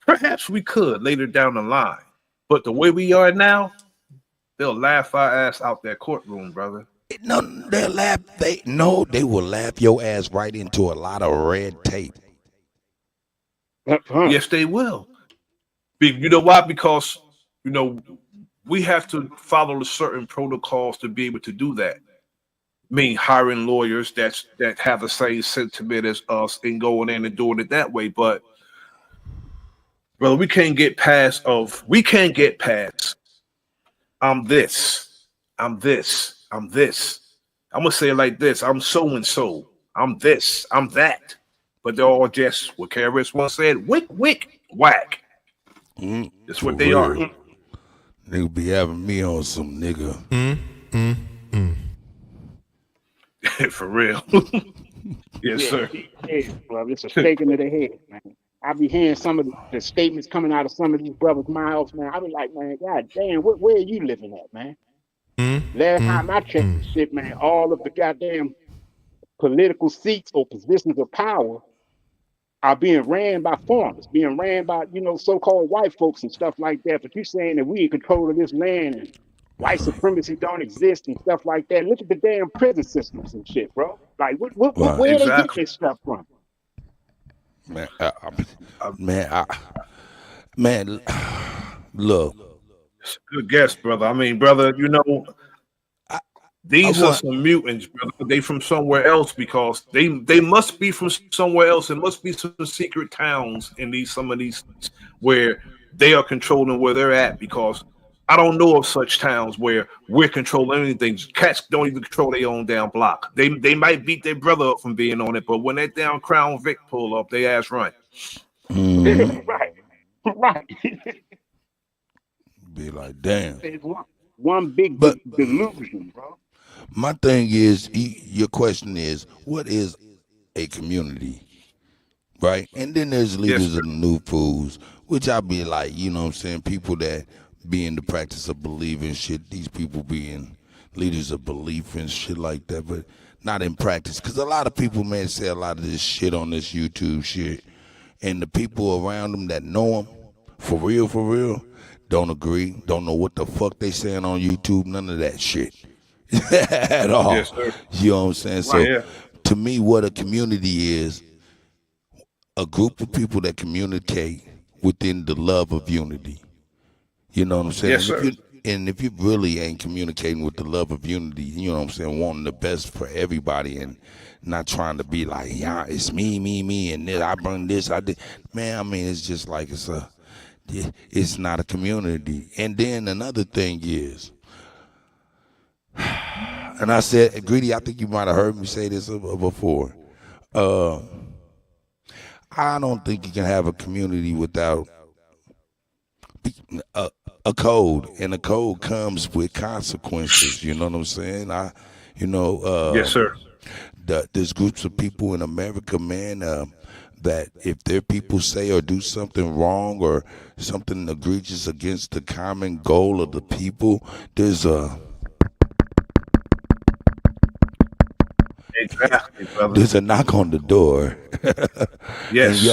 Perhaps we could later down the line. But the way we are now, they'll laugh our ass out that courtroom, brother. No, they'll laugh. They will laugh your ass right into a lot of red tape. Huh. Yes, they will. You know why? Because, you know, we have to follow the certain protocols to be able to do that. I mean, hiring lawyers that have the same sentiment as us and going in and doing it that way. But brother, we can't get past. I'm this. I'm this. I'm this. I'm gonna say it like this. I'm so and so. I'm this. I'm that. But they're all just what KRS once said. Wick, wick, whack. That's what they are. Nigga be having me on some nigga. For real. Yes, sir. Yeah, bro, it's a stake into the head, man. I be hearing some of the statements coming out of some of these brothers' mouths, man. I be like, man, god damn, where are you living at, man? Last time I checked the shit, man, all of the goddamn political seats or positions of power are being ran by foreigners, being ran by, so-called white folks and stuff like that. But you saying that we in control of this land and white supremacy don't exist and stuff like that. Look at the damn prison systems and shit, bro. Like, Right. where they get Exactly. this stuff from? Man, man, look. Good guess, brother. I mean, brother, these are some mutants, brother. They from somewhere else because they must be from somewhere else. It must be some secret towns in some of these where they are controlling where they're at because I don't know of such towns where we're controlling anything. Cats don't even control their own damn block. They might beat their brother up from being on it, but when that down Crown Vic pull up, they ass run. Right. Right. Be like, damn. It's one big But delusion, bro. my thing is, your question is, what is a community? Right? And then there's leaders of the new foods, which I be like, you know what I'm saying, people that be in the practice of believing shit, these people being leaders of belief and shit like that, but not in practice. Because a lot of people, man, say a lot of this shit on this YouTube shit, and the people around them that know them, for real, don't agree, don't know what the fuck they saying on YouTube, none of that shit. At all. Yes, sir. You know what I'm saying? Right, So yeah. to me, what a community is, a group of people that communicate within the love of unity. You know what I'm saying? Yes, sir. And if you really ain't communicating with the love of unity, you know what I'm saying, wanting the best for everybody and not trying to be like, yeah, it's me, and this, I bring this, I did. Man, I mean, it's just like it's not a community. And then another thing is, and I said, Greedy, I think you might have heard me say this before. I don't think you can have a community without a code, and a code comes with consequences. You know what I'm saying? Yes, sir. There's groups of people in America, man, that if their people say or do something wrong or something egregious against the common goal of the people, there's Exactly, brother. there's a knock on the door. Yes.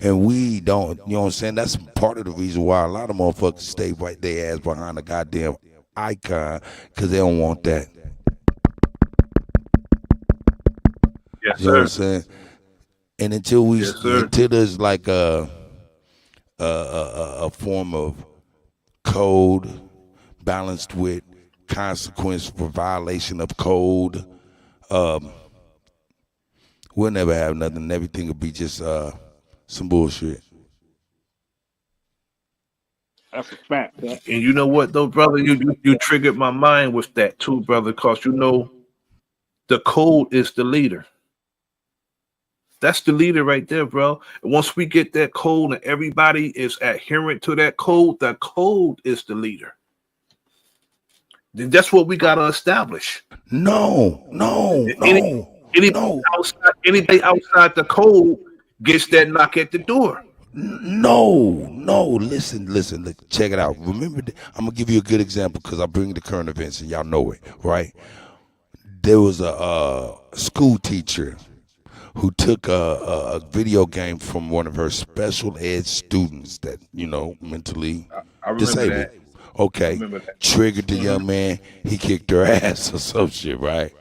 And we don't, you know what I'm saying? That's part of the reason why a lot of motherfuckers stay right their ass behind a goddamn icon, because they don't want that. Yes, You know what I'm sir. saying? And until Yes, sir. there's like a form of code balanced with consequence for violation of code, um, we'll never have nothing. Everything will be just some bullshit. That's a fact. Huh? And you know what though, brother? You triggered my mind with that too, brother, because you know the code is the leader. That's the leader right there, bro. And once we get that code and everybody is adherent to that code, the code is the leader. Then that's what we gotta establish. No, no, Any no, anybody no, anybody outside the code gets that knock at the door. no. Listen. Look, check it out. Remember, I'm gonna give you a good example because I bring the current events and y'all know it, right? There was a school teacher who took a video game from one of her special ed students that, mentally I remember disabled. that. I Okay. remember that. Triggered the young man. He kicked her ass or some shit, right?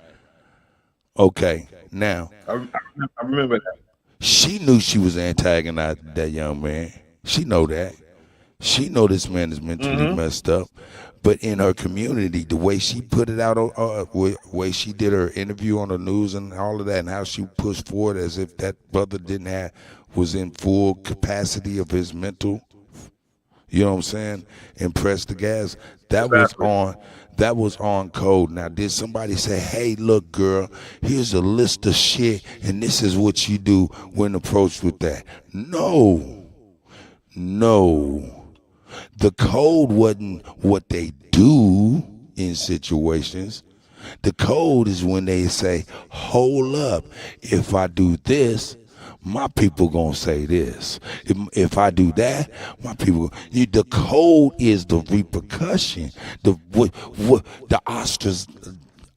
Okay. Now, I remember that. she knew she was antagonizing that young man. She know that. She know this man is mentally messed up. But in her community, the way she put it out, way she did her interview on the news and all of that, and how she pushed forward as if that brother was in full capacity of his mental, you know what I'm saying, and pressed the gas. Exactly. That was on code. Now, did somebody say, hey, look, girl, here's a list of shit, and this is what you do when approached with that? No. The code wasn't what they do in situations. The code is when they say, hold up, if I do this, my people gonna say this. If I do that, my people. The code is the repercussion, the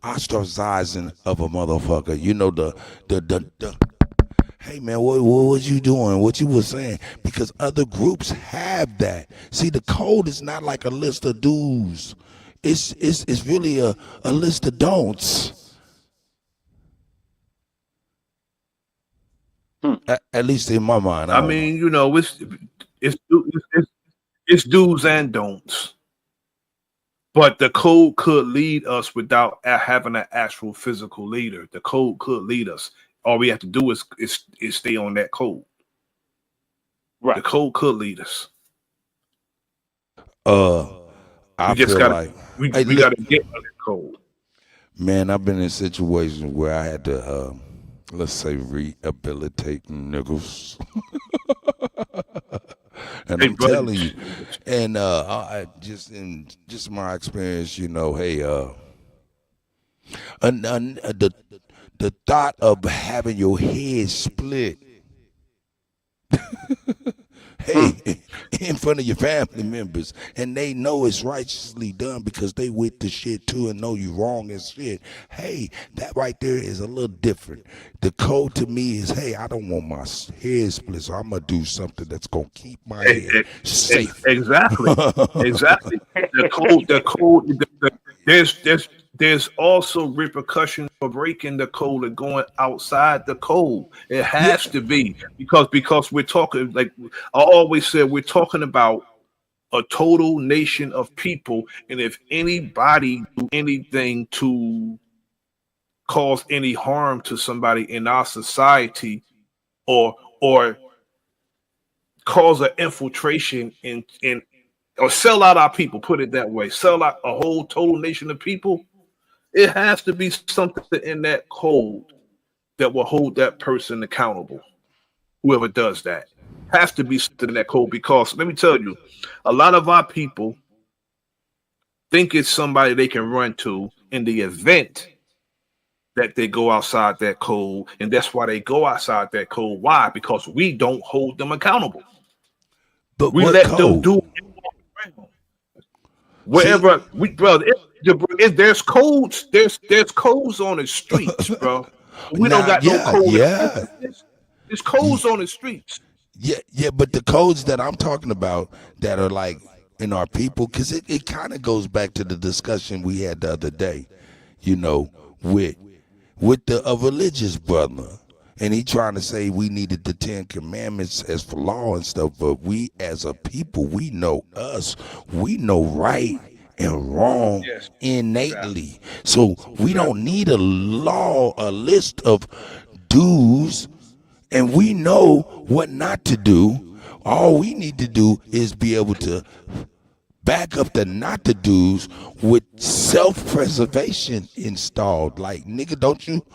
ostracizing of a motherfucker. You know the hey man, what was you doing? What you was saying? Because other groups have that. See, the code is not like a list of do's. It's really a list of don'ts. At least in my mind, I I don't know. mean, it's it's, it's do's and don'ts. But the code could lead us without having an actual physical leader. The code could lead us. All we have to do is stay on that code. Right. The code could lead us. I We just feel gotta like, hey, we gotta get on that code. man, I've been in situations where I had to, let's say, rehabilitate niggas. And Hey, I'm brother, telling you, and I just in just my experience, hey, the thought of having your head split, hey, in front of your family members, and they know it's righteously done because they with the shit too and know you wrong as shit. Hey, that right there is a little different. The code to me is, hey, I don't want my head split, so I'm gonna do something that's gonna keep my head safe. exactly, exactly. There's also repercussions for breaking the code and going outside the code. It Yeah, has to be because we're talking, like I always said, we're talking about a total nation of people, and if anybody do anything to cause any harm to somebody in our society, or cause an infiltration in or sell out our people, put it that way, sell out a whole total nation of people, it has to be something in that code that will hold that person accountable. Whoever does that has to be something in that code, because let me tell you, a lot of our people think it's somebody they can run to in the event that they go outside that code, and that's why they go outside that code. Why? Because we don't hold them accountable. but We what let them code? do See, wherever we, brother. If there's codes, there's codes on the streets, bro. We don't now, got no code. yeah, There's codes on the streets. yeah, but the codes that I'm talking about that are like in our people, because it kind of goes back to the discussion we had the other day, with with a religious brother. And he trying to say we needed the 10 Commandments as for law and stuff, but we as a people, we know us. We know right and wrong Yes, exactly. innately. So we Exactly. don't need a law, a list of do's, and we know what not to do. All we need to do is be able to back up the not to do's with self-preservation installed. Like, nigga, don't you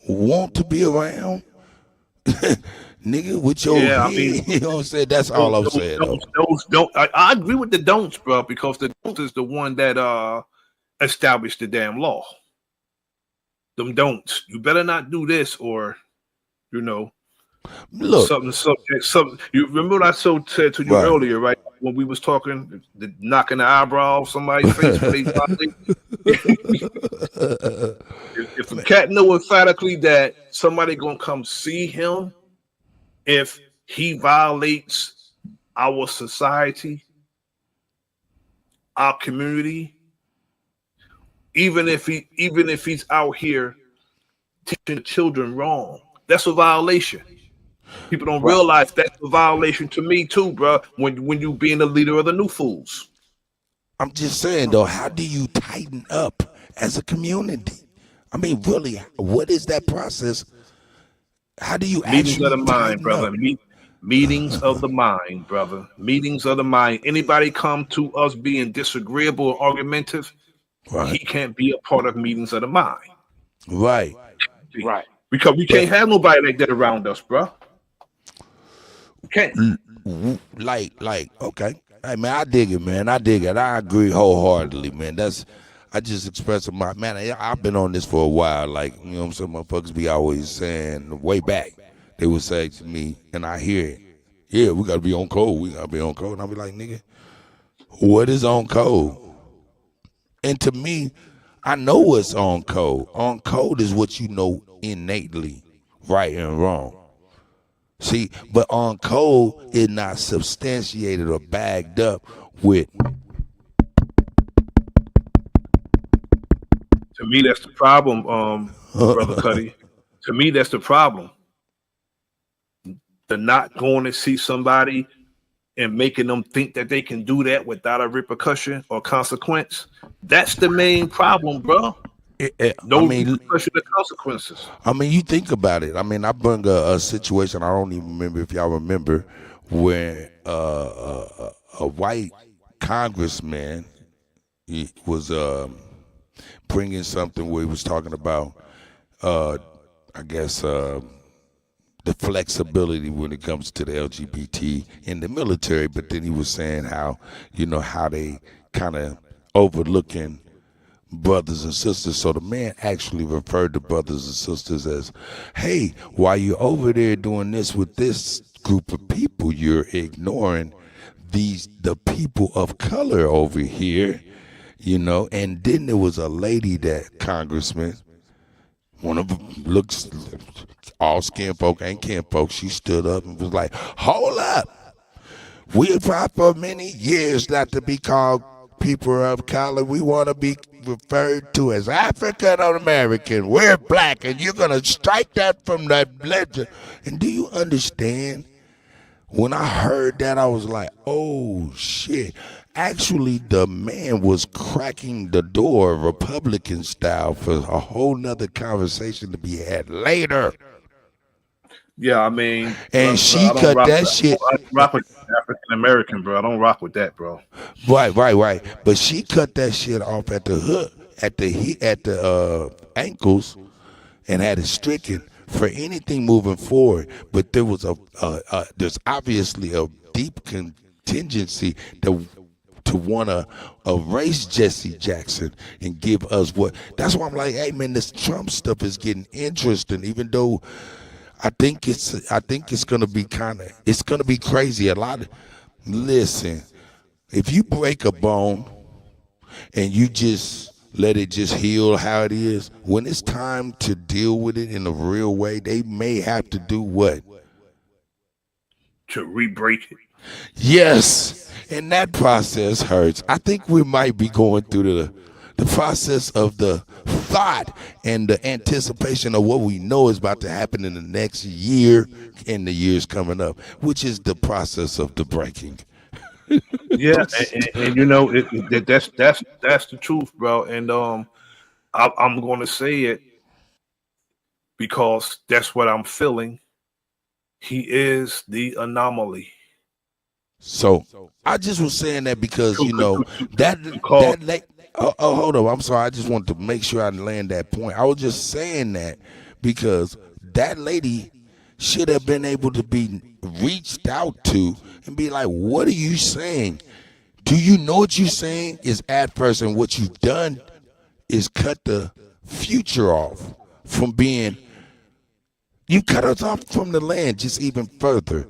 want to be around? Nigga, with your Yeah, I head. mean, You know what I'm saying? That's those, all I'm those, saying, though. those don't. I agree with the don'ts, bro, because the don't is the one that established the damn law. Them don'ts. You better not do this, or you know, Look, something subject. Something. You remember what I said to you right. earlier, right? When we was talking, the knocking the eyebrow off somebody's face when they violate. If a cat know emphatically that somebody gonna come see him if he violates our society, our community, even if he's out here teaching the children wrong, that's a violation. People don't Right. realize that's a violation to me too, bro. When you being the leader of the new fools, I'm just saying, though, how do you tighten up as a community? I mean, really, what is that process? How do you meetings of actually the mind, tighten up? brother. Meetings of the mind, brother. Meetings of the mind. Anybody come to us being disagreeable or argumentative, he Right, can't be a part of meetings of the mind. right. Right. Because we But can't have nobody like that around us, bro. We can't. okay. Hey, man, I dig it, man. I dig it. I agree wholeheartedly, man. I just expressing my, man, I've been on this for a while. Like, you know what I'm saying? Motherfuckers be always saying, way back, they would say to me, and I hear it, yeah, we got to be on code. We got to be on code. And I'll be like, nigga, what is on code? And to me, I know what's on code. On code is what you know innately, right and wrong. See, but on code is not substantiated or bagged up with. To me, that's the problem, brother Cuddy. To me, that's the problem. The not going to see somebody and making them think that they can do that without a repercussion or consequence. That's the main problem, bro. I No mean, repercussion or consequences. you think about it. I mean, I bring a situation. I don't even remember if y'all remember where a white congressman, he was bringing something where he was talking about, I guess, the flexibility when it comes to the LGBT in the military. But then he was saying how, how they kind of overlooking brothers and sisters. So the man actually referred to brothers and sisters as, hey, while you're over there doing this with this group of people, you're ignoring the people of color over here, And then there was a lady, that congressman, one of them looks all skin folk, ain't kin folk. She stood up and was like, hold up. We've tried for many years not to be called people of color. We want to be referred to as African American. We're black, and you're going to strike that from that legend. And do you understand? When I heard that, I was like, oh, shit. Actually, the man was cracking the door Republican style for a whole nother conversation to be had later. Yeah, I mean, And bro, she cut that shit. I don't rock with African American, bro. I don't rock with that, bro. Right. But she cut that shit off at the hook, at the ankles, and had it stricken for anything moving forward. But there was there's obviously a deep contingency to want to erase Jesse Jackson and give us what. That's why I'm like, hey man, this Trump stuff is getting interesting, even though I think it's gonna be it's gonna be crazy. Listen, if you break a bone and you just let it just heal how it is, when it's time to deal with it in a real way, they may have to do what? To re-break it. Yes, and that process hurts. I think we might be going through the The process of the thought and the anticipation of what we know is about to happen in the next year and the years coming up, which is the process of the breaking. Yeah, and you know that's the truth, bro. And I'm going to say it because that's what I'm feeling. He is the anomaly. So I just was saying that because To, you to, know to, to, that to call, that late. Oh, hold up. I'm sorry. I just wanted to make sure I land that point. I was just saying that because that lady should have been able to be reached out to and be like, "What are you saying? Do you know what you're saying?" Is at first, and what you've done is cut the future off from being. You cut us off from the land just even further.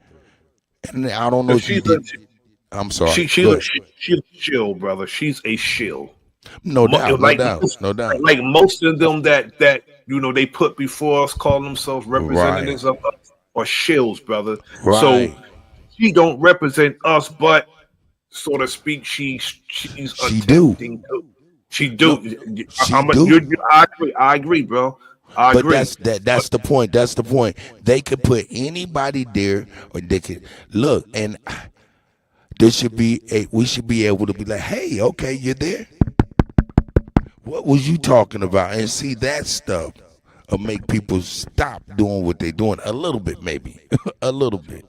And I don't know if you she's a did. I'm sorry. she she's Go a, ahead. she's a shill, brother. She's a shill. No doubt, no Like doubt, no doubt. like most of them that you know they put before us, call themselves Right, representatives of us, or shills, brother. So right. she don't represent us, but so to speak, she's She do. attempting to. She No, do. she do. I agree. I agree, bro. I But agree. that's that. But That's the point. That's the point. They could put anybody there, or they could look, and there should be a. We should be able to be like, hey, okay, you're there. What was you talking about? And see that stuff will make people stop doing what they're doing a little bit, maybe a little bit.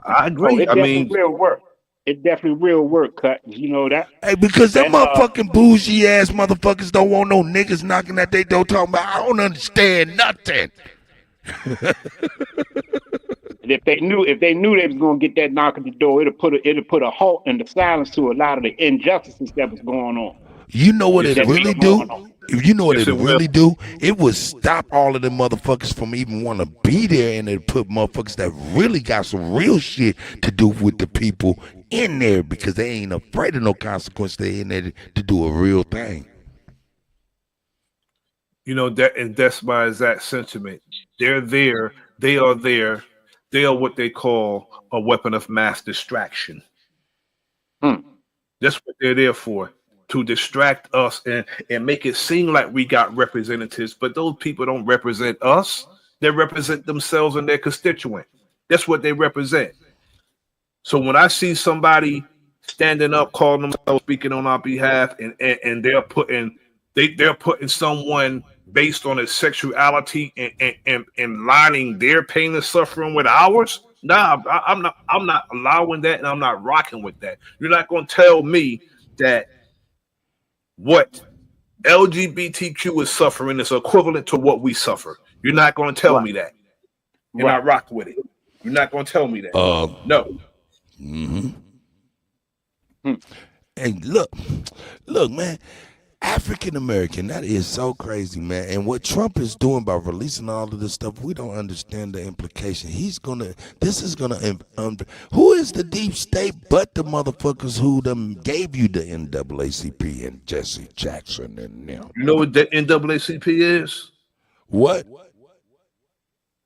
I Oh, agree. it I definitely mean, real work. It definitely real work, cut. You know that Hey, because them that motherfucking bougie ass motherfuckers don't want no niggas knocking at their door talking about I don't understand nothing. and if they knew they was gonna get that knock at the door, it'll put a halt and the silence to a lot of the injustices that was going on. You know what yes, it it That will. really been do? going on. If you know what Yes, it it will. really do, it would stop all of them motherfuckers from even want to be there, and it put motherfuckers that really got some real shit to do with the people in there because they ain't afraid of no consequence. They in there to do a real thing. You know that, and that's my exact sentiment. They're there. They are there. They are what they call a weapon of mass distraction. Hmm. That's what they're there for, to distract us and make it seem like we got representatives, but those people don't represent us. They represent themselves and their constituent. That's what they represent. So when I see somebody standing up, calling themselves speaking on our behalf, and they're putting someone based on his sexuality and lining their pain and suffering with ours. Nah, I'm not allowing that, and I'm not rocking with that. You're not going to tell me that what LGBTQ is suffering is equivalent to what we suffer. You're not going to tell Right, me that, and I right. rock with it. You're not going to tell me that. Um, No. Hmm. and look, man, African American, that is so crazy, man. And what Trump is doing by releasing all of this stuff, we don't understand the implication. This is gonna, who is the deep state but the motherfuckers who them gave you the NAACP and Jesse Jackson and them? You know what the NAACP is? What?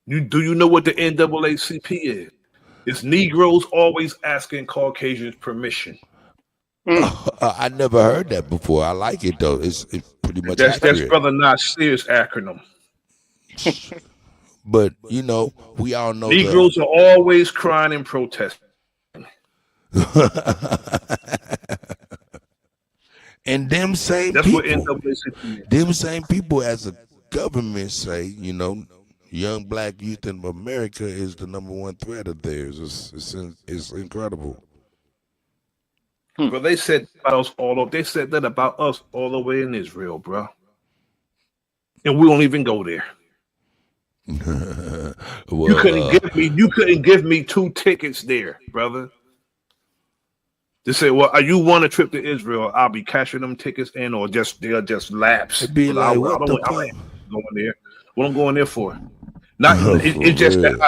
Do you know what the NAACP is? It's Negroes always asking Caucasians permission. Mm. I never heard that before. I like it though. It's pretty much That's accurate. Brother Nasir's acronym. But you know, we all know the Negroes are always crying and protesting. and them same That's what people. NAACP is. Them same people as a government say, you know, young black youth in America is the number one threat of theirs. It's incredible. But they said about us all over. They said that about us all the way in Israel, bro. And we don't even go there. Well, You couldn't give me 2 tickets there, brother. They say, well, you want a trip to Israel? I'll be cashing them tickets in, or they'll just lapse. it'd be But like, I what don't. the I'm fuck? not going there. What I'm going there for? Not. For It's just that real.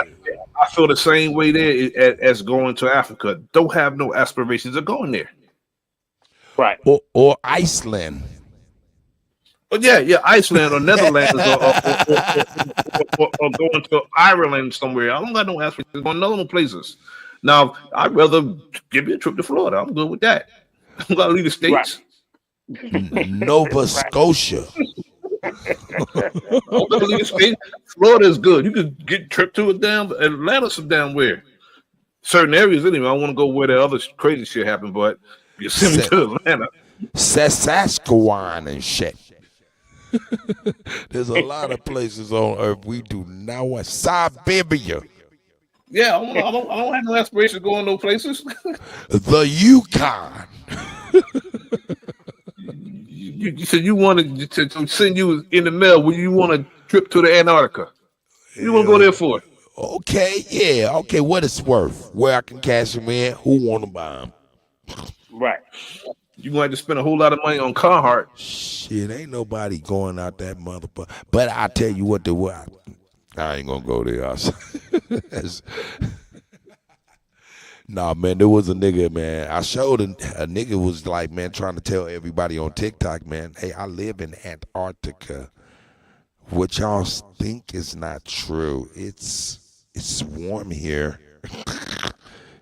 I feel the same way there as going to Africa. Don't have no aspirations of going there. Right. Or Iceland. But yeah, Iceland or Netherlands or going to Ireland somewhere. I don't got no aspirations going to no places. Now, I'd rather give me a trip to Florida. I'm good with that. I'm going to leave the Right. States. Nova Scotia. Oh, the league state, Florida is good. You could get trip to it down. Atlanta's down where certain areas anyway. I want to go where the other crazy shit happened, but you send me Sa- to Atlanta. Saskatchewan and shit. There's a lot of places on earth we do not want. Siberia, Yeah, I don't have no aspirations to go in those places. the Yukon. You said you wanted to send you in the mail when you want a trip to the Antarctica. You want to go there for it? Okay, yeah, okay. What it's worth? Where I can cash them in? Who want to buy them? Right. You going to have to spend a whole lot of money on Carhartt. Shit, ain't nobody going out that motherfucker. But I tell you what, I ain't gonna go there. Nah, man, there was a nigga, man. I showed a nigga was like, man, trying to tell everybody on TikTok, man, hey, I live in Antarctica. What y'all think is not true. It's warm here.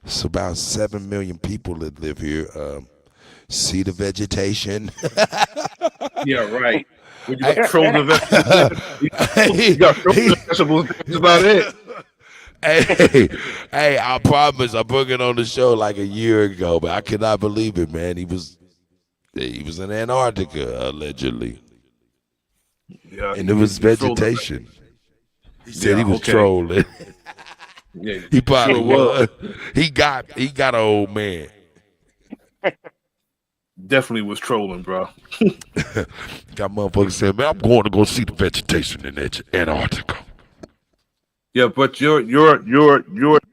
It's about 7 million people that live here. See the vegetation. Yeah, right. When you got frozen vegetables, you got frozen vegetables. That's about it. Hey, I promise I booked it on the show like a year ago, but I cannot believe it, man. He was in Antarctica, allegedly. Yeah, And it was vegetation. He said he was trolling. Yeah, He probably sure was. He got an old man. Definitely was trolling, bro. Got motherfuckers saying, man, I'm going to go see the vegetation in Antarctica. Yeah, but your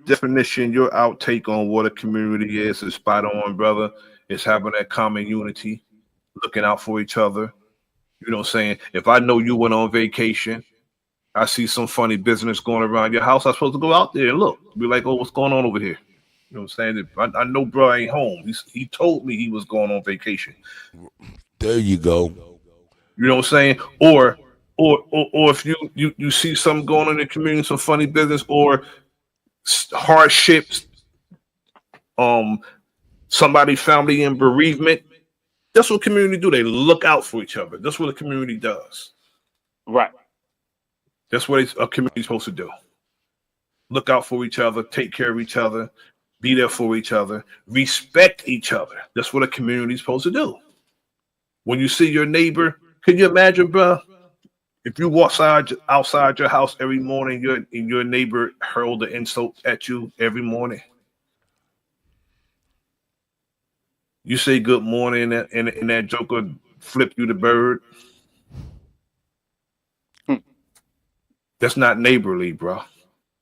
definition, your outtake on what a community is spot on, brother. It's having that common unity, looking out for each other. You know what I'm saying? If I know you went on vacation, I see some funny business going around your house, I'm supposed to go out there and look. Be like, oh, what's going on over here? You know what I'm saying? I know bro ain't home. He told me he was going on vacation. There you go. You know what I'm saying? Or if you see something going on in the community, some funny business or hardships, somebody family in bereavement. That's what community do. They look out for each other. That's what a community does. Right. That's what a community is supposed to do. Look out for each other, take care of each other, be there for each other, respect each other. That's what a community is supposed to do. When you see your neighbor, can you imagine, bro? If you walk outside your house every morning, your neighbor hurled the insult at you every morning. You say good morning, and that joker flip you the bird. That's not neighborly, bro.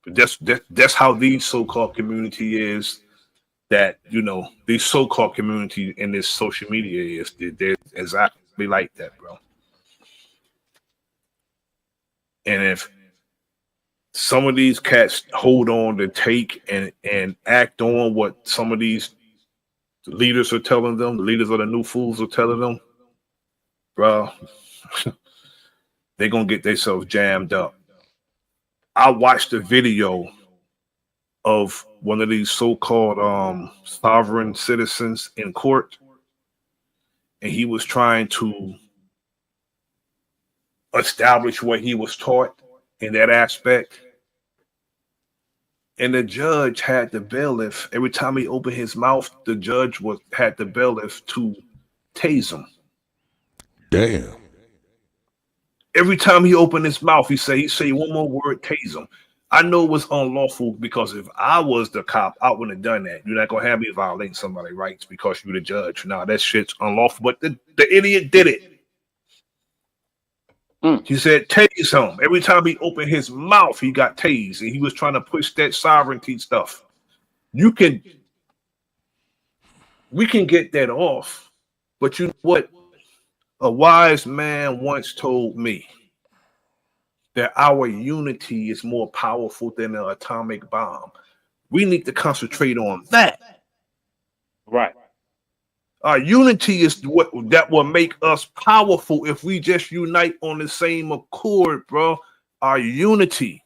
That's how these so-called community is. That these so-called community in this social media is. They're exactly like that, bro. And if some of these cats hold on to take and act on what some of these leaders are telling them, the leaders of the new fools are telling them, bro, they're gonna get themselves jammed up. I watched a video of one of these so-called sovereign citizens in court, and he was trying to establish what he was taught in that aspect. And the judge had the bailiff, every time he opened his mouth, the judge had the bailiff to tase him. Damn. Every time he opened his mouth, he say one more word, tase him. I know it was unlawful because if I was the cop, I wouldn't have done that. You're not gonna have me violating somebody's rights because you're the judge. Nah, that shit's unlawful. But the idiot did it. He said tase him. Every time he opened his mouth, he got tased, and he was trying to push that sovereignty stuff. We can get that off, but you know what? A wise man once told me that our unity is more powerful than an atomic bomb. We need to concentrate on that. Right. Our unity is what that will make us powerful if we just unite on the same accord, bro. Our unity.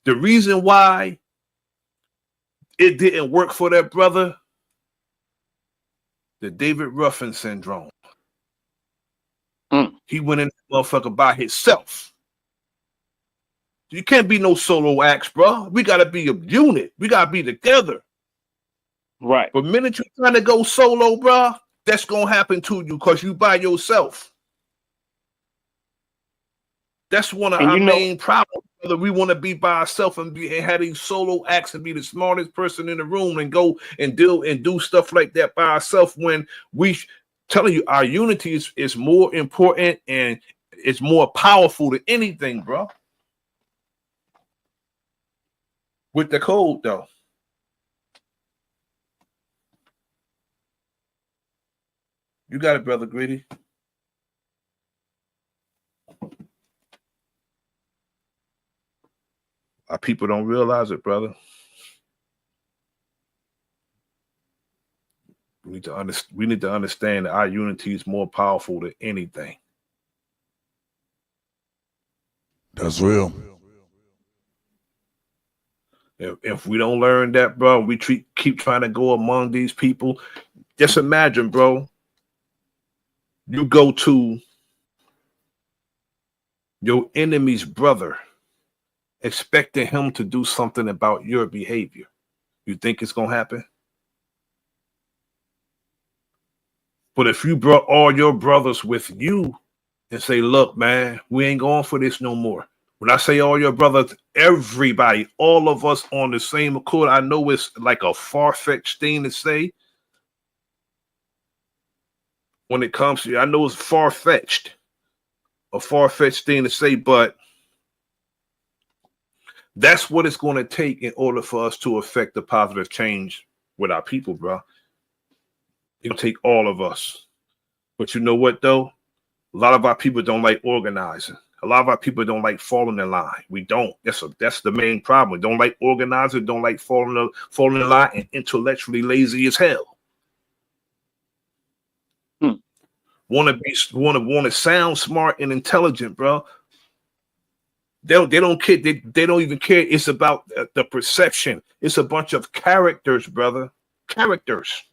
The reason why it didn't work for that brother, the David Ruffin syndrome. He went in the motherfucker by himself. You can't be no solo acts, bro. We gotta be a unit. We gotta be together. Right. But the minute you're trying to go solo, bro, that's gonna happen to you because you by yourself. That's one of our main problems. Whether we want to be by ourselves and have these solo acts and be the smartest person in the room and go and do stuff like that by ourselves, when we telling you our unity is more important and it's more powerful than anything, bro. With the code, though. You got it, brother Greedy. Our people don't realize it, brother. We need to understand that our unity is more powerful than anything. That's real. If we don't learn that, bro, we keep trying to go among these people. Just imagine, bro. You go to your enemy's brother, expecting him to do something about your behavior. You think it's gonna happen? But if you brought all your brothers with you and say, look, man, we ain't going for this no more. When I say all your brothers, everybody, all of us on the same accord, I know it's like a far-fetched thing to say. When it comes to, I know it's far-fetched, a far-fetched thing to say, but that's what it's going to take in order for us to affect the positive change with our people, bro. It'll take all of us. But you know what, though? A lot of our people don't like organizing. A lot of our people don't like falling in line. We don't. That's the main problem. We don't like organizing, don't like falling in line, and intellectually lazy as hell. Want to sound smart and intelligent, bro. They don't care. They don't even care. It's about the perception. It's a bunch of characters, brother. Characters.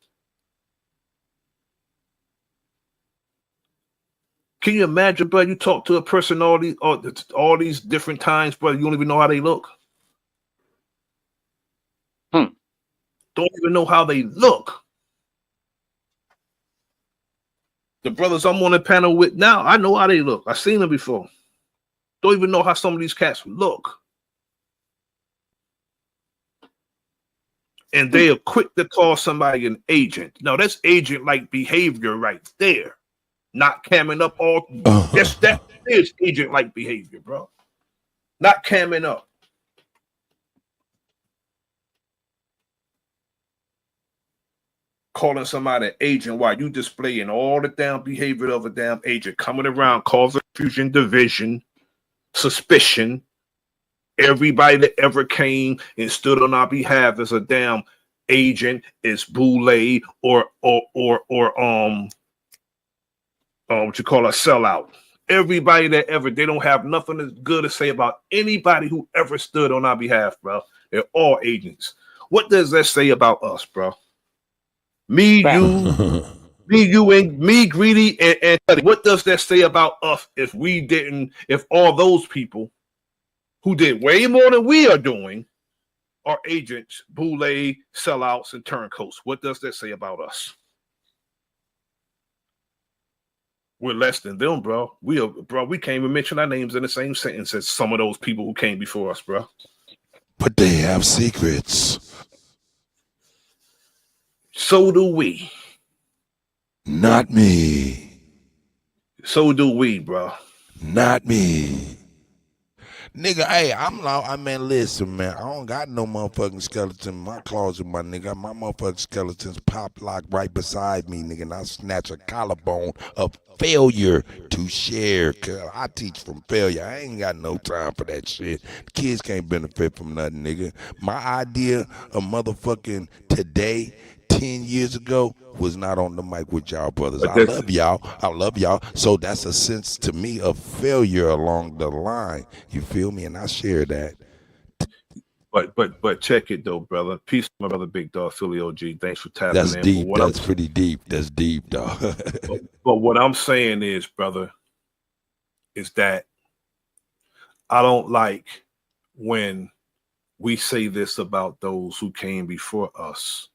Can you imagine, bro? You talk to a person all these different times, bro. You don't even know how they look. Don't even know how they look. The brothers I'm on the panel with now, I know how they look. I've seen them before. Don't even know how some of these cats look. And they are quick to call somebody an agent. No, that's agent-like behavior right there. Not camming up all. That is agent-like behavior, bro. Not camming up. Calling somebody an agent while you displaying all the damn behavior of a damn agent, coming around, causing confusion, division, suspicion. Everybody that ever came and stood on our behalf as a damn agent is boule or what you call a sellout. Everybody that ever, they don't have nothing good to say about anybody who ever stood on our behalf, bro. They're all agents. What does that say about us, bro? Me, you, and me, Greedy, and what does that say about us if all those people who did way more than we are doing are agents, boule, sellouts, and turncoats? What does that say about us? We're less than them, bro. We can't even mention our names in the same sentence as some of those people who came before us, bro. But they have secrets. So do we. Not me. So do we, bro. Not me. Nigga, hey, I mean, listen, man. I don't got no motherfucking skeleton in my closet, my nigga. My motherfucking skeletons pop lock right beside me, nigga. And I snatch a collarbone of failure to share. Cause I teach from failure. I ain't got no time for that shit. Kids can't benefit from nothing, nigga. My idea of motherfucking today, 10 years ago, was not on the mic with y'all brothers. I love y'all. So that's a sense to me of failure along the line. You feel me? And I share that. But check it though, brother. Peace, my brother Big Dog, Philly OG. Thanks for tapping That's in. Deep. That's pretty deep. That's deep, dog. But what I'm saying is, brother, is that I don't like when we say this about those who came before us,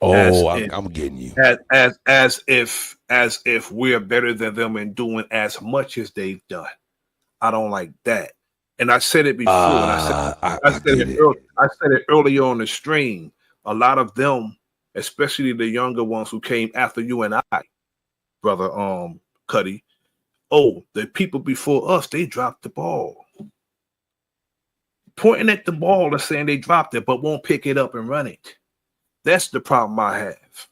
as Oh, if I'm getting you. as if we're better than them and doing as much as they've done. I don't like that. And I said it before, and I get it. I said it earlier on the stream. A lot of them, especially the younger ones who came after you and I, brother Cuddy. Oh, the people before us, they dropped the ball. Pointing at the ball and saying they dropped it, but won't pick it up and run it. That's the problem I have.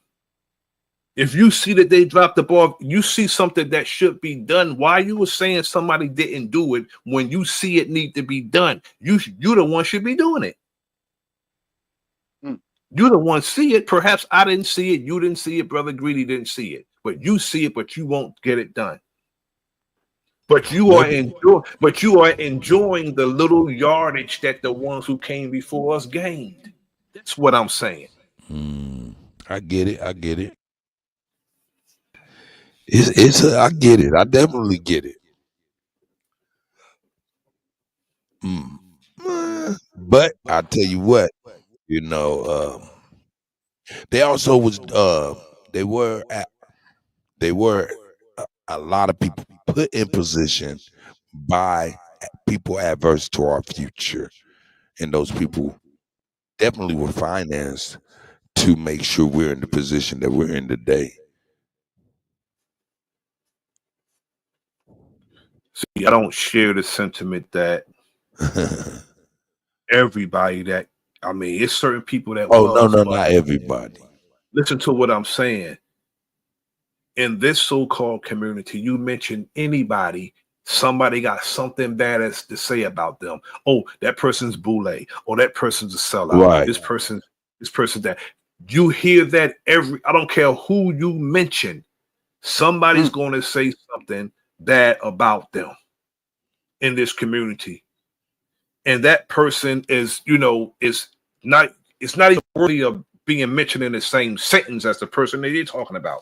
If you see that they dropped the ball, you see something that should be done. Why you were saying somebody didn't do it when you see it need to be done? You the one should be doing it. You the one see it. Perhaps I didn't see it. You didn't see it. Brother Greedy didn't see it. But you see it, but you won't get it done. But you are enjoying the little yardage that the ones who came before us gained. That's what I'm saying. I get it. I get it. I get it. I definitely get it. But I tell you what, you know, they also was they were they were a lot of people put in position by people adverse to our future, and those people definitely were financed to make sure we're in the position that we're in today. See, I don't share the sentiment that everybody that I mean, it's certain people that Oh no, was, no, but not everybody. listen to what I'm saying. In this so-called community, you mention anybody, somebody got something bad as to say about them. Oh, that person's boule, or that person's a sellout. Right. This person that. You hear that I don't care who you mention, somebody's going to say something bad about them in this community. And that person is, it's not even worthy of being mentioned in the same sentence as the person that you're talking about.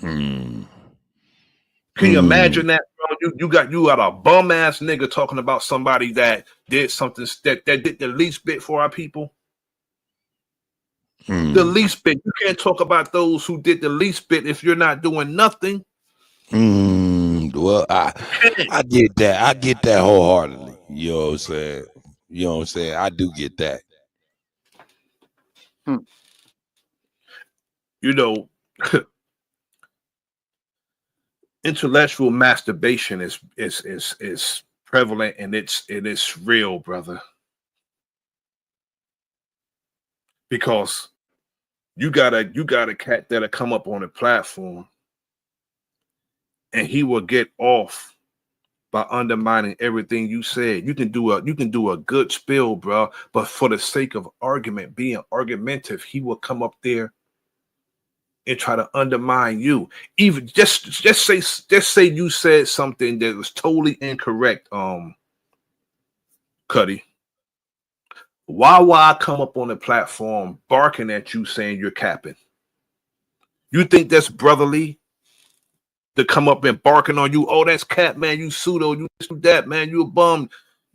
Mm. Can you imagine that, bro? You got a bum ass nigga talking about somebody that did something that did the least bit for our people. The least bit. You can't talk about those who did the least bit if you're not doing nothing. Well, I get that. I get that wholeheartedly. You know what I'm saying? You know what I'm saying? I do get that. You know, intellectual masturbation is prevalent and it's real, brother. Because you got a cat that'll come up on a platform and he will get off by undermining everything you said. You can do a good spill, bro, but for the sake of argument, being argumentative, he will come up there and try to undermine you. Even just say you said something that was totally incorrect, Cuddy. Why I come up on the platform barking at you saying you're capping? You think that's brotherly to come up and barking on you? Oh, that's cap, man. You pseudo, you that, man. You a bum.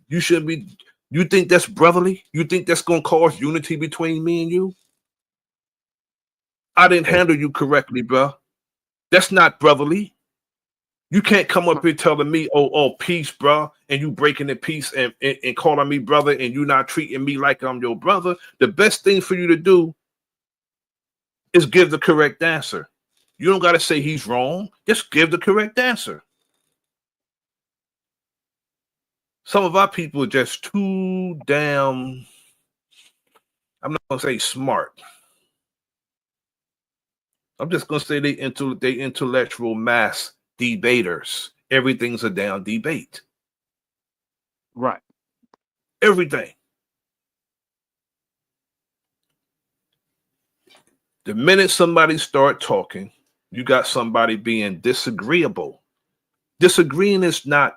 You shouldn't be. You think that's brotherly? You think that's gonna cause unity between me and you? I didn't handle you correctly, bro. That's not brotherly. You can't come up here telling me, oh, peace, bro, and you breaking the peace and calling me brother, and you not treating me like I'm your brother. The best thing for you to do is give the correct answer. You don't got to say he's wrong. Just give the correct answer. Some of our people are just too damn, I'm not going to say smart. I'm just going to say they intellectual mass debaters. Everything's a damn debate. Right. Everything. The minute somebody start talking, you got somebody being disagreeable. Disagreeing is not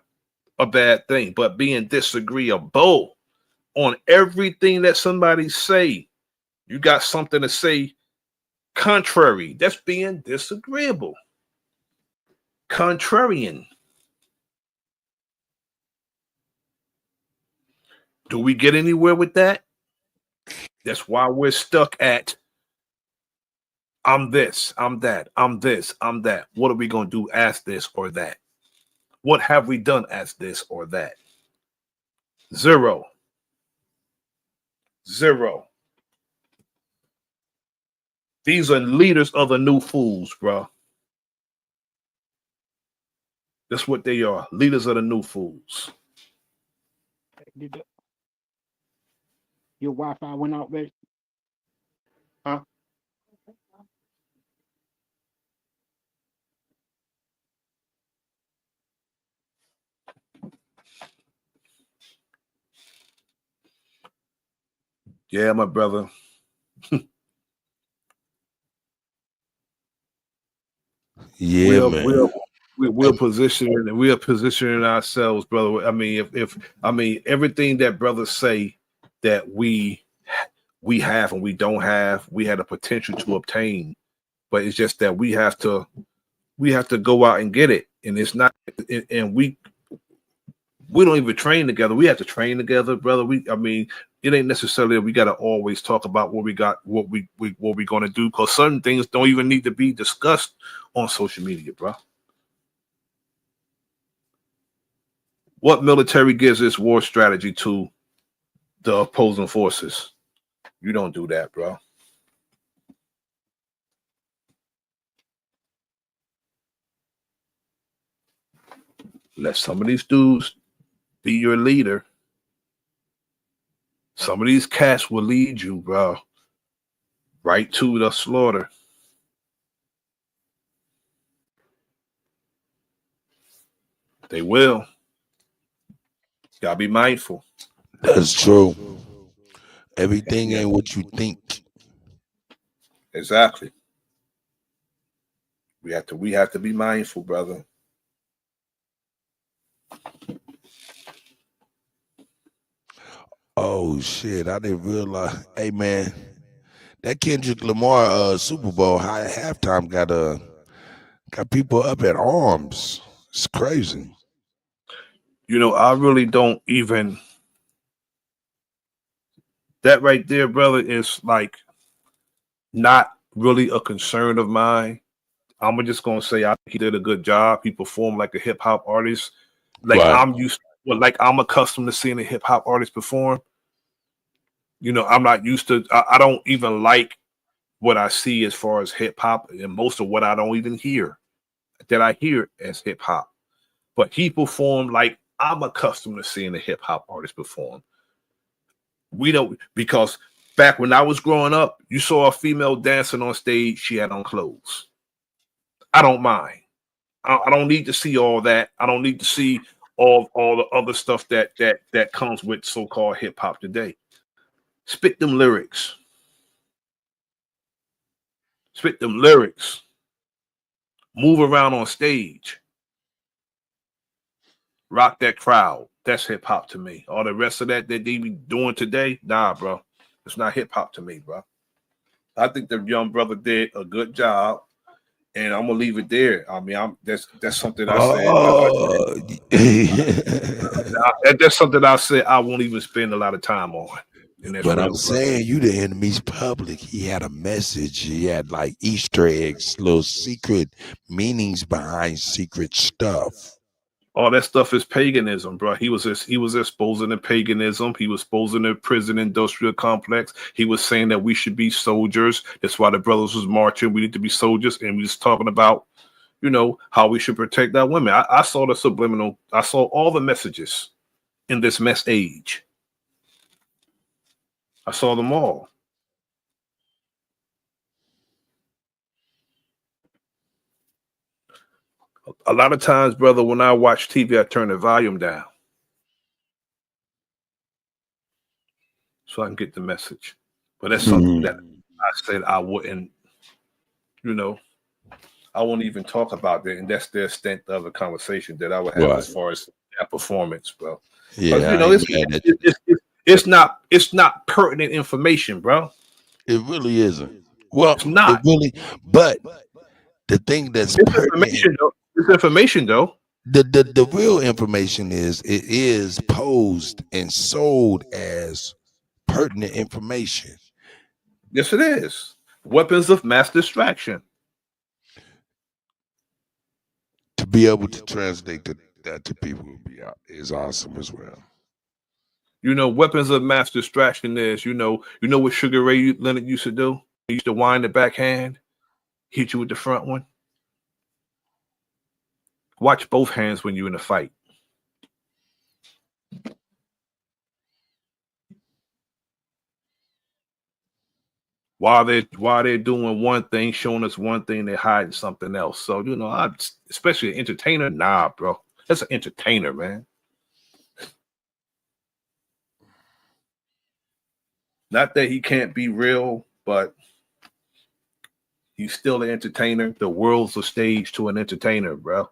a bad thing, but being disagreeable on everything that somebody say, you got something to say contrary. That's being disagreeable. Contrarian. Do we get anywhere with that? That's why we're stuck at I'm this, I'm that, I'm this, I'm that. What are we going to do as this or that? What have we done as this or that? Zero. Zero. These are leaders of the new fools, bro. That's what they are. Leaders of the new fools. Your Wi-Fi went out, baby? Huh? Yeah, my brother. Yeah, man. We're positioning ourselves, brother. I mean, if I mean everything that brothers say that we have and we don't have, we had a potential to obtain, but it's just that we have to go out and get it, and it's not, and we don't even train together. We have to train together, brother. I mean, it ain't necessarily that we got to always talk about what we got, what we're going to do, because certain things don't even need to be discussed on social media, bro. What military gives its war strategy to the opposing forces? You don't do that, bro. Let some of these dudes be your leader. Some of these cats will lead you, bro, right to the slaughter. They will. Gotta be mindful. That's true. Everything ain't what you think. Exactly. We have to be mindful, brother. Oh shit! I didn't realize. Hey man, that Kendrick Lamar Super Bowl high halftime got people up at arms. It's crazy. You know, I really don't even. That right there, brother, is like not really a concern of mine. I'm just gonna say I think he did a good job. He performed like a hip hop artist, like Right. like I'm accustomed to seeing a hip hop artist perform. You know, I'm not used to. I don't even like what I see as far as hip hop, and most of what I don't even hear that I hear as hip hop. But he performed like I'm accustomed to seeing a hip hop artist perform. We don't, because back when I was growing up, you saw a female dancing on stage, she had on clothes. I don't mind. I don't need to see all that. I don't need to see all the other stuff that comes with so-called hip hop today. Spit them lyrics. Spit them lyrics. Move around on stage. Rock that crowd. That's hip hop to me. All the rest of that they be doing today, nah, bro. It's not hip hop to me, bro. I think the young brother did a good job, and I'm gonna leave it there. I mean, that's something I said. Oh, That's something I said I won't even spend a lot of time on, and that's but I'm real, brother. saying you the enemy's public. He had a message. He had like Easter eggs, little secret meanings behind secret stuff. All that stuff is paganism, bro. He was exposing the paganism. He was exposing the prison industrial complex. He was saying that we should be soldiers. That's why the brothers was marching. We need to be soldiers, and we was talking about, you know, how we should protect our women. I saw the subliminal. I saw all the messages in this mess age. I saw them all. A lot of times, brother, when I watch TV, I turn the volume down so I can get the message. But that's something that I said I wouldn't, you know, I won't even talk about that. And that's the extent of the conversation that I would have Right. as far as that performance, bro. Yeah, Because, you I know, ain't mad at you. it's not pertinent information, bro. It really isn't. Well, It's it not. really, but the thing that's It's pertinent, information, though. It's information, though. The real information is it is posed and sold as pertinent information. Yes, it is. Weapons of mass distraction. To be able to translate that to people is awesome as well. You know, weapons of mass distraction is, you know what Sugar Ray Leonard used to do? He used to wind the backhand, hit you with the front one. Watch both hands when you're in a fight. While they're doing one thing, showing us one thing, they're hiding something else. So, you know, I'm especially an entertainer. Nah, bro. That's an entertainer, man. Not that he can't be real, but he's still an entertainer. The world's a stage to an entertainer, bro.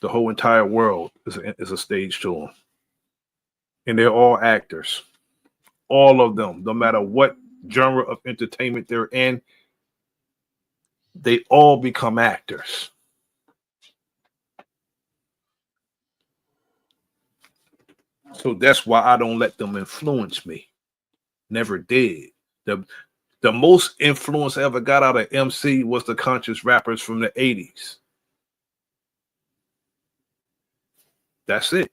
The whole entire world is a stage to him. And they're all actors. All of them, no matter what genre of entertainment they're in, they all become actors. So that's why I don't let them influence me. Never did. The most influence I ever got out of MC was the conscious rappers from the 80s. That's it.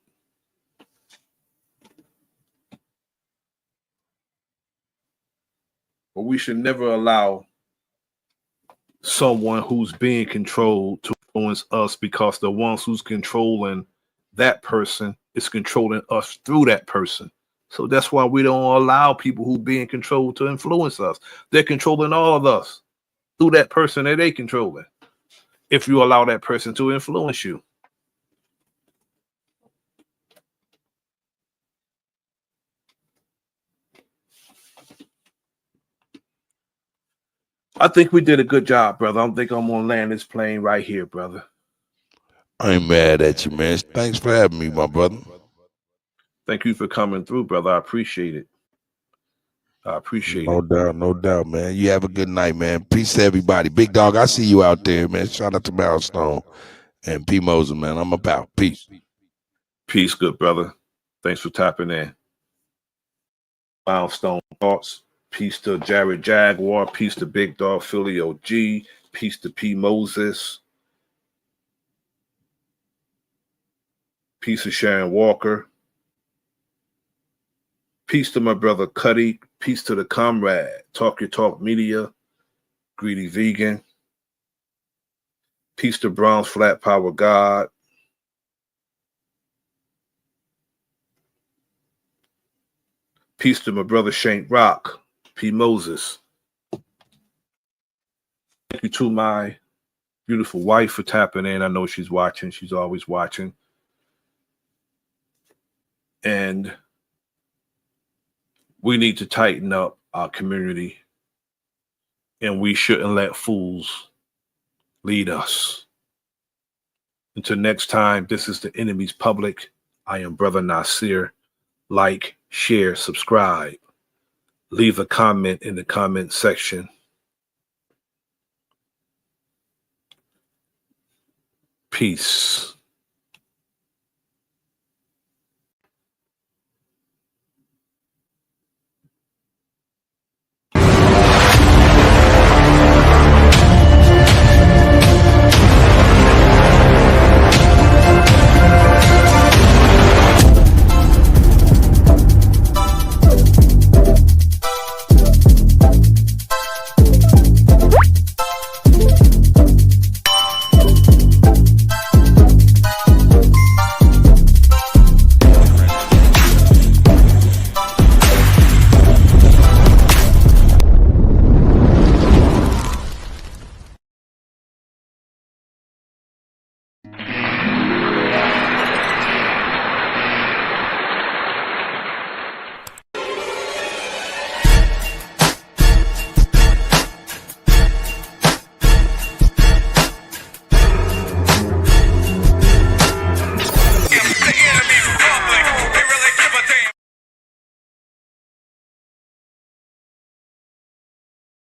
But we should never allow someone who's being controlled to influence us, because the ones who's controlling that person is controlling us through that person. So that's why we don't allow people who being controlled to influence us. They're controlling all of us through that person that they controlling. If you allow that person to influence you. I think we did a good job, brother. I think I'm gonna land this plane right here, brother. I ain't mad at you, man. Thanks for having me, my brother. Thank you for coming through, brother. I appreciate it. I appreciate No it. doubt, no doubt, man. You have a good night, man. Peace to everybody. Big dog, I see you out there, man. Shout out to Milestone and P. Moser, man. I'm about. Peace. Peace, good brother. Thanks for tapping in. Milestone Thoughts. Peace to Jared Jaguar. Peace to Big Dog Philly OG. Peace to P. Moses. Peace to Sharon Walker. Peace to my brother Cuddy. Peace to the comrade. Talk Your Talk Media. Greedy Vegan. Peace to Brown's Flat Power God. Peace to my brother Shank Rock. P. Moses. Thank you to my beautiful wife for tapping in. I know she's watching. She's always watching. And we need to tighten up our community, and we shouldn't let fools lead us. Until next time, this is The Enemy's Public. I am Bro.Nasir. Like, share, subscribe. Leave a comment in the comment section. Peace.